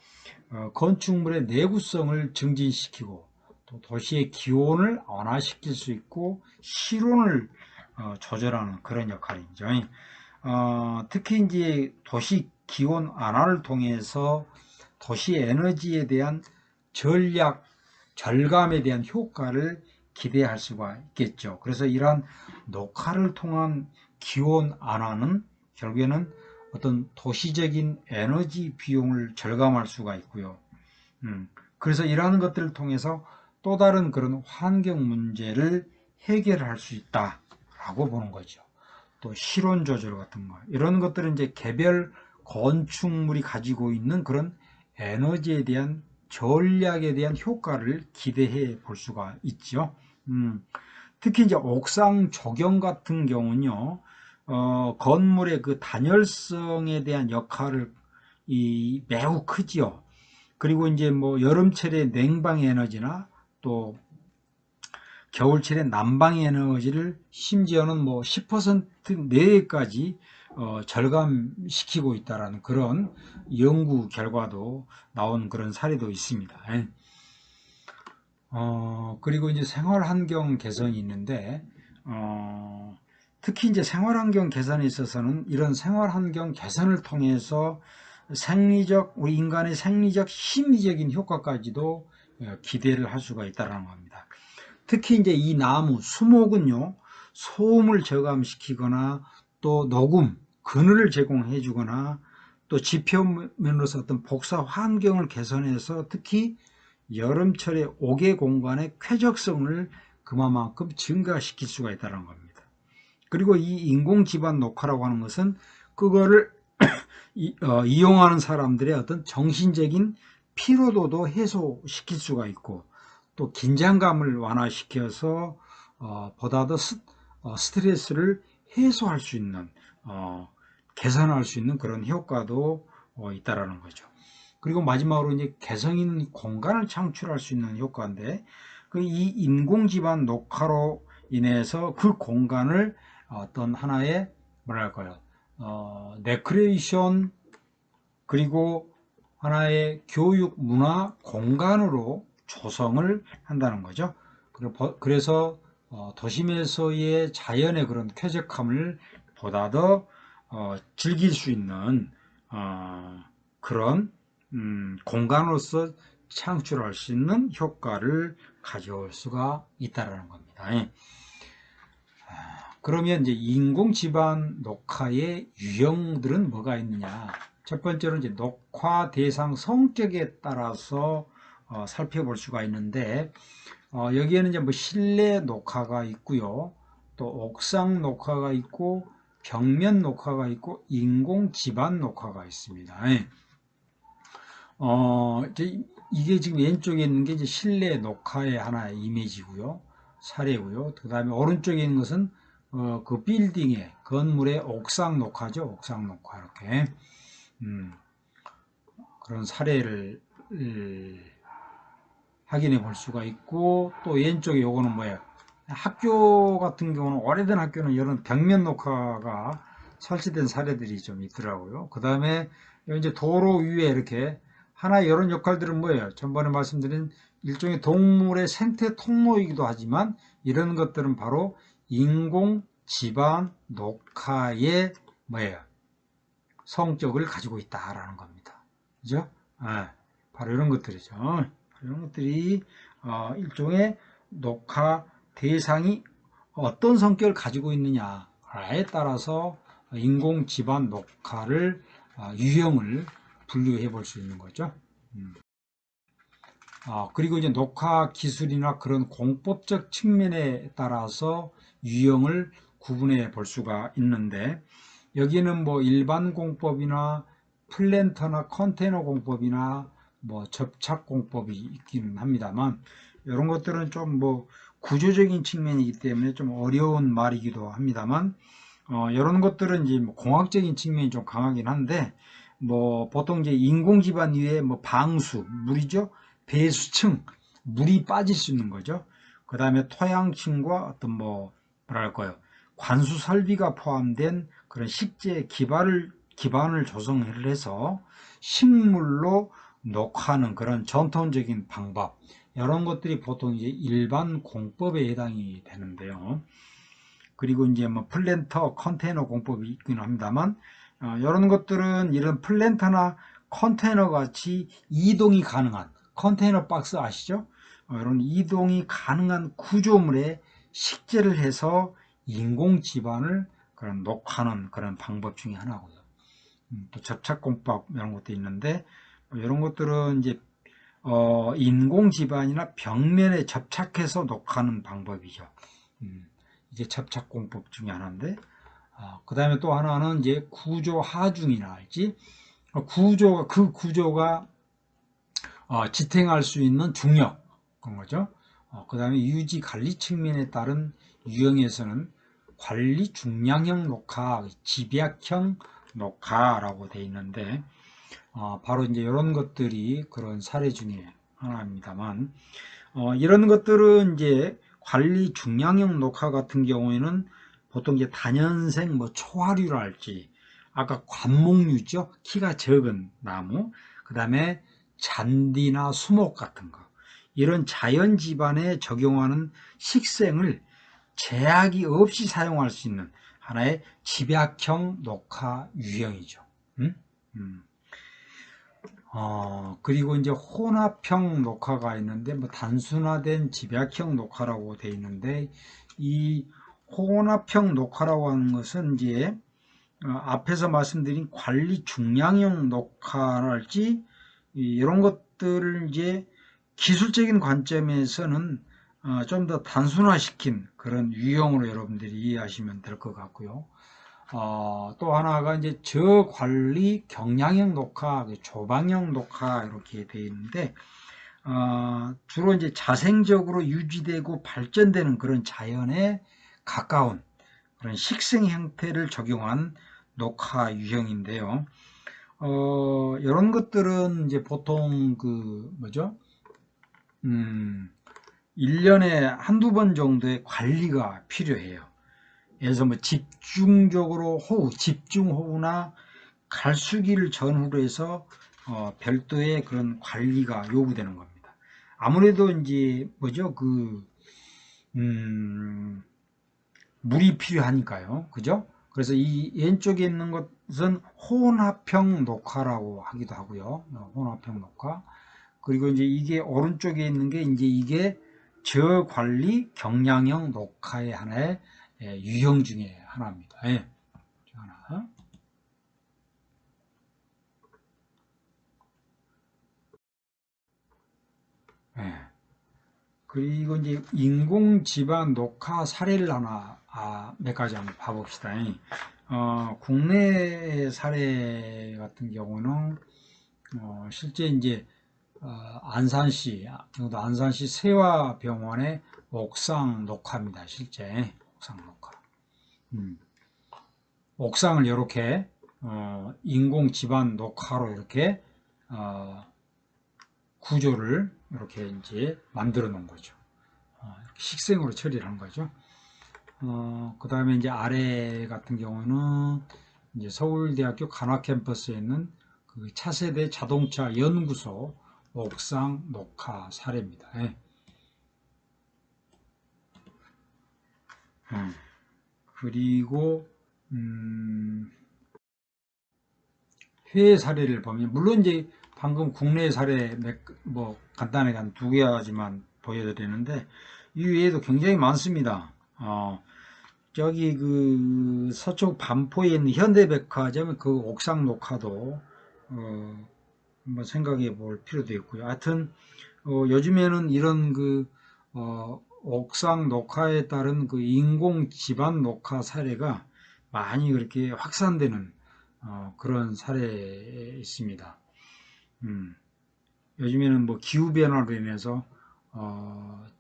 건축물의 내구성을 증진시키고 또 도시의 기온을 완화시킬 수 있고 실온을 조절하는 그런 역할이죠. 특히 이제 도시 기온 완화를 통해서 도시 에너지에 대한 전략 절감에 대한 효과를 기대할 수가 있겠죠. 그래서 이러한 녹화를 통한 기온 완화는 결국에는 어떤 도시적인 에너지 비용을 절감할 수가 있고요. 그래서 이러한 것들을 통해서 또 다른 그런 환경 문제를 해결할 수 있다라고 보는 거죠. 또 실온 조절 같은 거 이런 것들은 이제 개별 건축물이 가지고 있는 그런 에너지에 대한 전략에 대한 효과를 기대해 볼 수가 있죠. 특히 이제 옥상 조경 같은 경우는요, 건물의 그 단열성에 대한 역할을 매우 크지요. 그리고 이제 뭐 여름철에 냉방 에너지나 또 겨울철에 난방 에너지를 심지어는 뭐 10% 내외까지 절감시키고 있다라는 그런 연구 결과도 나온 그런 사례도 있습니다. 그리고 이제 생활환경 개선이 있는데, 특히 이제 생활환경 개선에 있어서는 이런 생활환경 개선을 통해서 우리 인간의 생리적, 심리적인 효과까지도 기대를 할 수가 있다는 겁니다. 특히 이제 이 나무, 수목은요, 소음을 저감시키거나 또 녹음, 그늘을 제공해 주거나 또 지표면으로서 어떤 복사 환경을 개선해서 특히 여름철에 옥외 공간의 쾌적성을 그만큼 증가시킬 수가 있다는 겁니다. 그리고 이 인공지반 녹화라고 하는 것은 그거를 이용하는 사람들의 어떤 정신적인 피로도도 해소시킬 수가 있고 또 긴장감을 완화시켜서 보다 더 스트레스를 해소할 수 있는 개선할 수 있는 그런 효과도 있다라는 거죠. 그리고 마지막으로 이제 개성 있는 공간을 창출할 수 있는 효과인데 이 인공지반 녹화로 인해서 그 공간을 어떤 하나의 뭐랄까요 레크레이션 그리고 하나의 교육 문화 공간으로 조성을 한다는 거죠. 그래서 도심에서의 자연의 그런 쾌적함을 보다 더 즐길 수 있는 그런 공간으로서 창출할 수 있는 효과를 가져올 수가 있다는 겁니다. 그러면 이제 인공 지반 녹화의 유형들은 뭐가 있느냐? 첫 번째로 이제 녹화 대상 성격에 따라서 살펴볼 수가 있는데, 여기에는 이제 뭐 실내 녹화가 있고요, 또 옥상 녹화가 있고, 벽면 녹화가 있고, 인공 지반 녹화가 있습니다. 예. 이게 지금 왼쪽에 있는 게 이제 실내 녹화의 하나의 이미지고요, 사례고요. 그 다음에 오른쪽에 있는 것은 그 빌딩의 건물의 옥상 녹화죠. 옥상 녹화 이렇게 그런 사례를 확인해 볼 수가 있고, 또 왼쪽에 요거는 뭐예요? 학교 같은 경우는, 오래된 학교는 이런 벽면 녹화가 설치된 사례들이 좀 있더라고요. 그 다음에 이제 도로 위에 이렇게 하나의 이런 역할들은 뭐예요? 전번에 말씀드린 일종의 동물의 생태 통로이기도 하지만, 이런 것들은 바로 인공 지반 녹화의 뭐예요? 성격을 가지고 있다라는 겁니다. 그죠? 네, 바로 이런 것들이죠. 이런 것들이 일종의 녹화 대상이 어떤 성격을 가지고 있느냐에 따라서 인공 지반 녹화를 유형을 분류해 볼 수 있는 거죠. 그리고 이제 녹화 기술이나 그런 공법적 측면에 따라서 유형을 구분해 볼 수가 있는데, 여기는 뭐 일반 공법이나 플랜터나 컨테이너 공법이나 뭐 접착 공법이 있기는 합니다만, 이런 것들은 좀 뭐 구조적인 측면이기 때문에 좀 어려운 말이기도 합니다만, 이런 것들은 이제 뭐 공학적인 측면이 좀 강하긴 한데, 뭐 보통 이제 인공 기반 위에 뭐 방수, 물이죠, 배수층, 물이 빠질 수 있는 거죠. 그 다음에 토양층과 어떤 뭐 뭐랄까요, 관수 설비가 포함된 그런 식재 기반을 조성을 해서 식물로 녹화하는 그런 전통적인 방법, 이런 것들이 보통 이제 일반 공법에 해당이 되는데요. 그리고 이제 뭐 플랜터, 컨테이너 공법이 있기는 합니다만, 이런 것들은 이런 플랜터나 컨테이너 같이 이동이 가능한 컨테이너 박스 아시죠? 이런 이동이 가능한 구조물에 식재를 해서 인공 지반을 그런 녹화하는 그런 방법 중에 하나고요. 또 접착 공법 이런 것도 있는데, 이런 것들은 이제 인공 지반이나 벽면에 접착해서 녹화하는 방법이죠. 이게 접착 공법 중에 하나인데, 그 다음에 또 하나는 이제 구조 하중이나 할지, 그 구조가 지탱할 수 있는 중력, 그런 거죠. 그 다음에 유지 관리 측면에 따른 유형에서는 관리 중량형 녹화, 집약형 녹화라고 되어 있는데, 바로 이제 이런 것들이 그런 사례 중에 하나입니다만, 이런 것들은 이제 관리 중량형 녹화 같은 경우에는 보통 이제 다년생 뭐 초하류랄지, 아까 관목류죠, 키가 적은 나무, 그 다음에 잔디나 수목 같은 거, 이런 자연 집안에 적용하는 식생을 제약이 없이 사용할 수 있는 하나의 집약형 녹화 유형이죠. 그리고 이제 혼합형 녹화가 있는데, 뭐 단순화된 집약형 녹화라고 되어 있는데, 이 혼합형 녹화라고 하는 것은 이제 앞에서 말씀드린 관리 중량형 녹화랄지, 이런 것들을 이제 기술적인 관점에서는 좀 더 단순화시킨 그런 유형으로 여러분들이 이해하시면 될 것 같고요. 또 하나가 이제 저관리 경량형 녹화, 조방형 녹화 이렇게 되어 있는데, 주로 이제 자생적으로 유지되고 발전되는 그런 자연에 가까운 그런 식생 형태를 적용한 녹화 유형인데요. 이런 것들은 이제 보통 그 뭐죠? 1년에 한두 번 정도의 관리가 필요해요. 그래서 뭐 집중적으로 집중호우나 갈수기를 전후로 해서 별도의 그런 관리가 요구되는 겁니다. 아무래도 이제 뭐죠, 물이 필요하니까요, 그죠? 그래서 이 왼쪽에 있는 것은 혼합형 녹화라고 하기도 하고요, 혼합형 녹화. 그리고 이제 이게 오른쪽에 있는 게 이제 이게 저관리 경량형 녹화의 하나의 유형 중에 하나입니다. 하나. 그리고 이제 인공 지반 녹화 사례를 하나 몇 가지 한번 봐봅시다. 국내 사례 같은 경우는 실제 이제 안산시 경기도 안산시 세화병원의 옥상 녹화입니다. 실제 옥상 녹화. 옥상을 이렇게 인공 지반 녹화로 이렇게 구조를 이렇게 이제 만들어 놓은 거죠. 식생으로 처리를 한 거죠. 그 다음에 이제 아래 같은 경우는 이제 서울대학교 간화 캠퍼스에 있는 그 차세대 자동차 연구소 옥상 녹화 사례입니다. 그리고 해외 사례를 보면 물론 이제 방금 국내 사례 뭐 간단하게 한 2개지만 보여드리는데 이 외에도 굉장히 많습니다. 저기 그 서쪽 반포에 있는 현대백화점 그 옥상 녹화도 한번 생각해 볼 필요도 있고요. 하여튼 요즘에는 이런 그 옥상 녹화에 따른 그 인공 지반 녹화 사례가 많이 그렇게 확산되는 그런 사례에 있습니다. 요즘에는 뭐 기후 변화로 인해서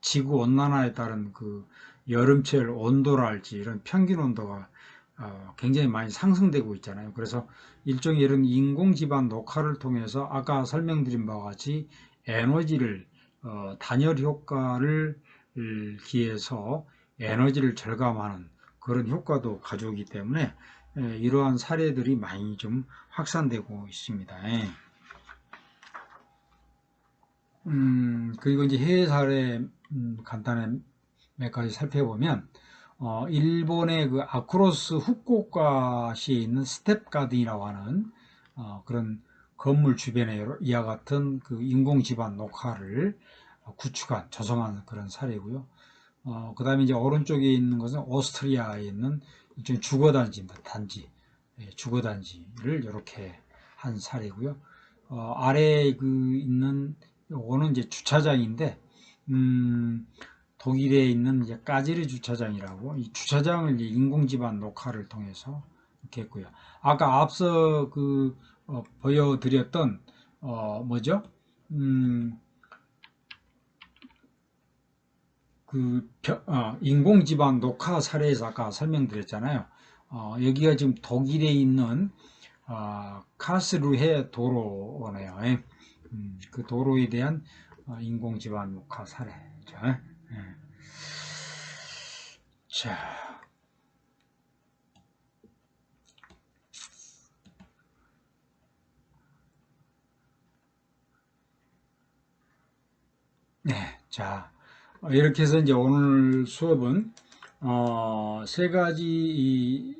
지구 온난화에 따른 그 여름철 온도랄지 이런 평균 온도가 굉장히 많이 상승되고 있잖아요. 그래서 일종의 이런 인공 지반 녹화를 통해서 아까 설명드린 바와 같이 에너지를 단열 효과를 기해서 에너지를 절감하는 그런 효과도 가져오기 때문에 이러한 사례들이 많이 좀 확산되고 있습니다. 그리고 이제 해외 사례 간단히 몇 가지 살펴보면 일본의 그 아크로스 후쿠오카시에 있는 스텝 가든이라고 하는 그런 건물 주변에 이와 같은 그 인공 지반 녹화를 구축한 조성한 그런 사례고요. 그 다음에 이제 오른쪽에 있는 것은 오스트리아에 있는 일종의 주거단지입니다. 단지 주거단지를 이렇게 한 사례고요. 아래에 그 있는 요거는 이제 주차장인데 독일에 있는 이제 까지르 주차장이라고 이 주차장을 이제 인공지반 녹화를 통해서 이렇게 했고요. 아까 앞서 그 보여드렸던 뭐죠? 그 인공지반 녹화 사례에서 아까 설명드렸잖아요. 여기가 지금 독일에 있는 카스루헤 도로네요. 그 도로에 대한 인공지반 녹화 사례죠. 자, 네, 자 이렇게 해서 이제 오늘 수업은 세 가지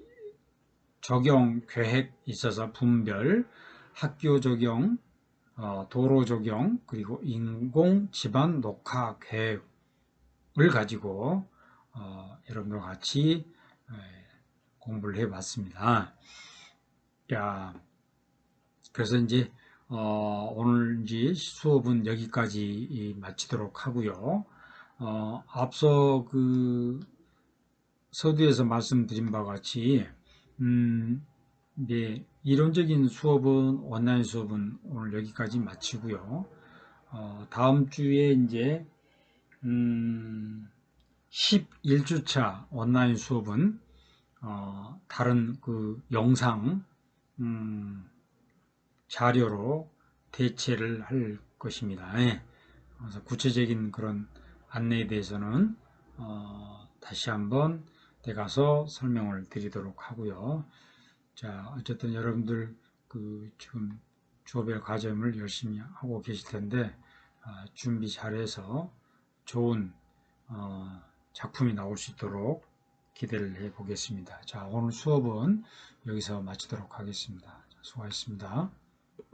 적용 계획 있어서 분별, 학교 적용, 도로 적용, 그리고 인공 지반 녹화 계획을 가지고 여러분들과 같이 공부를 해봤습니다. 야, 그래서 이제 오늘 이제 수업은 여기까지 마치도록 하고요. 앞서 그 서두에서 말씀드린 바와 같이 이제 이론적인 수업은 온라인 수업은 오늘 여기까지 마치고요. 다음 주에 이제 11주차 온라인 수업은 다른 그 영상 자료로 대체를 할 것입니다. 그래서 구체적인 그런 안내에 대해서는 다시 한번 내가서 설명을 드리도록 하고요. 자, 어쨌든 여러분들 그 지금 조별 과정을 열심히 하고 계실 텐데 준비 잘해서 좋은 작품이 나올 수 있도록 기대를 해 보겠습니다. 자, 오늘 수업은 여기서 마치도록 하겠습니다. 수고하셨습니다.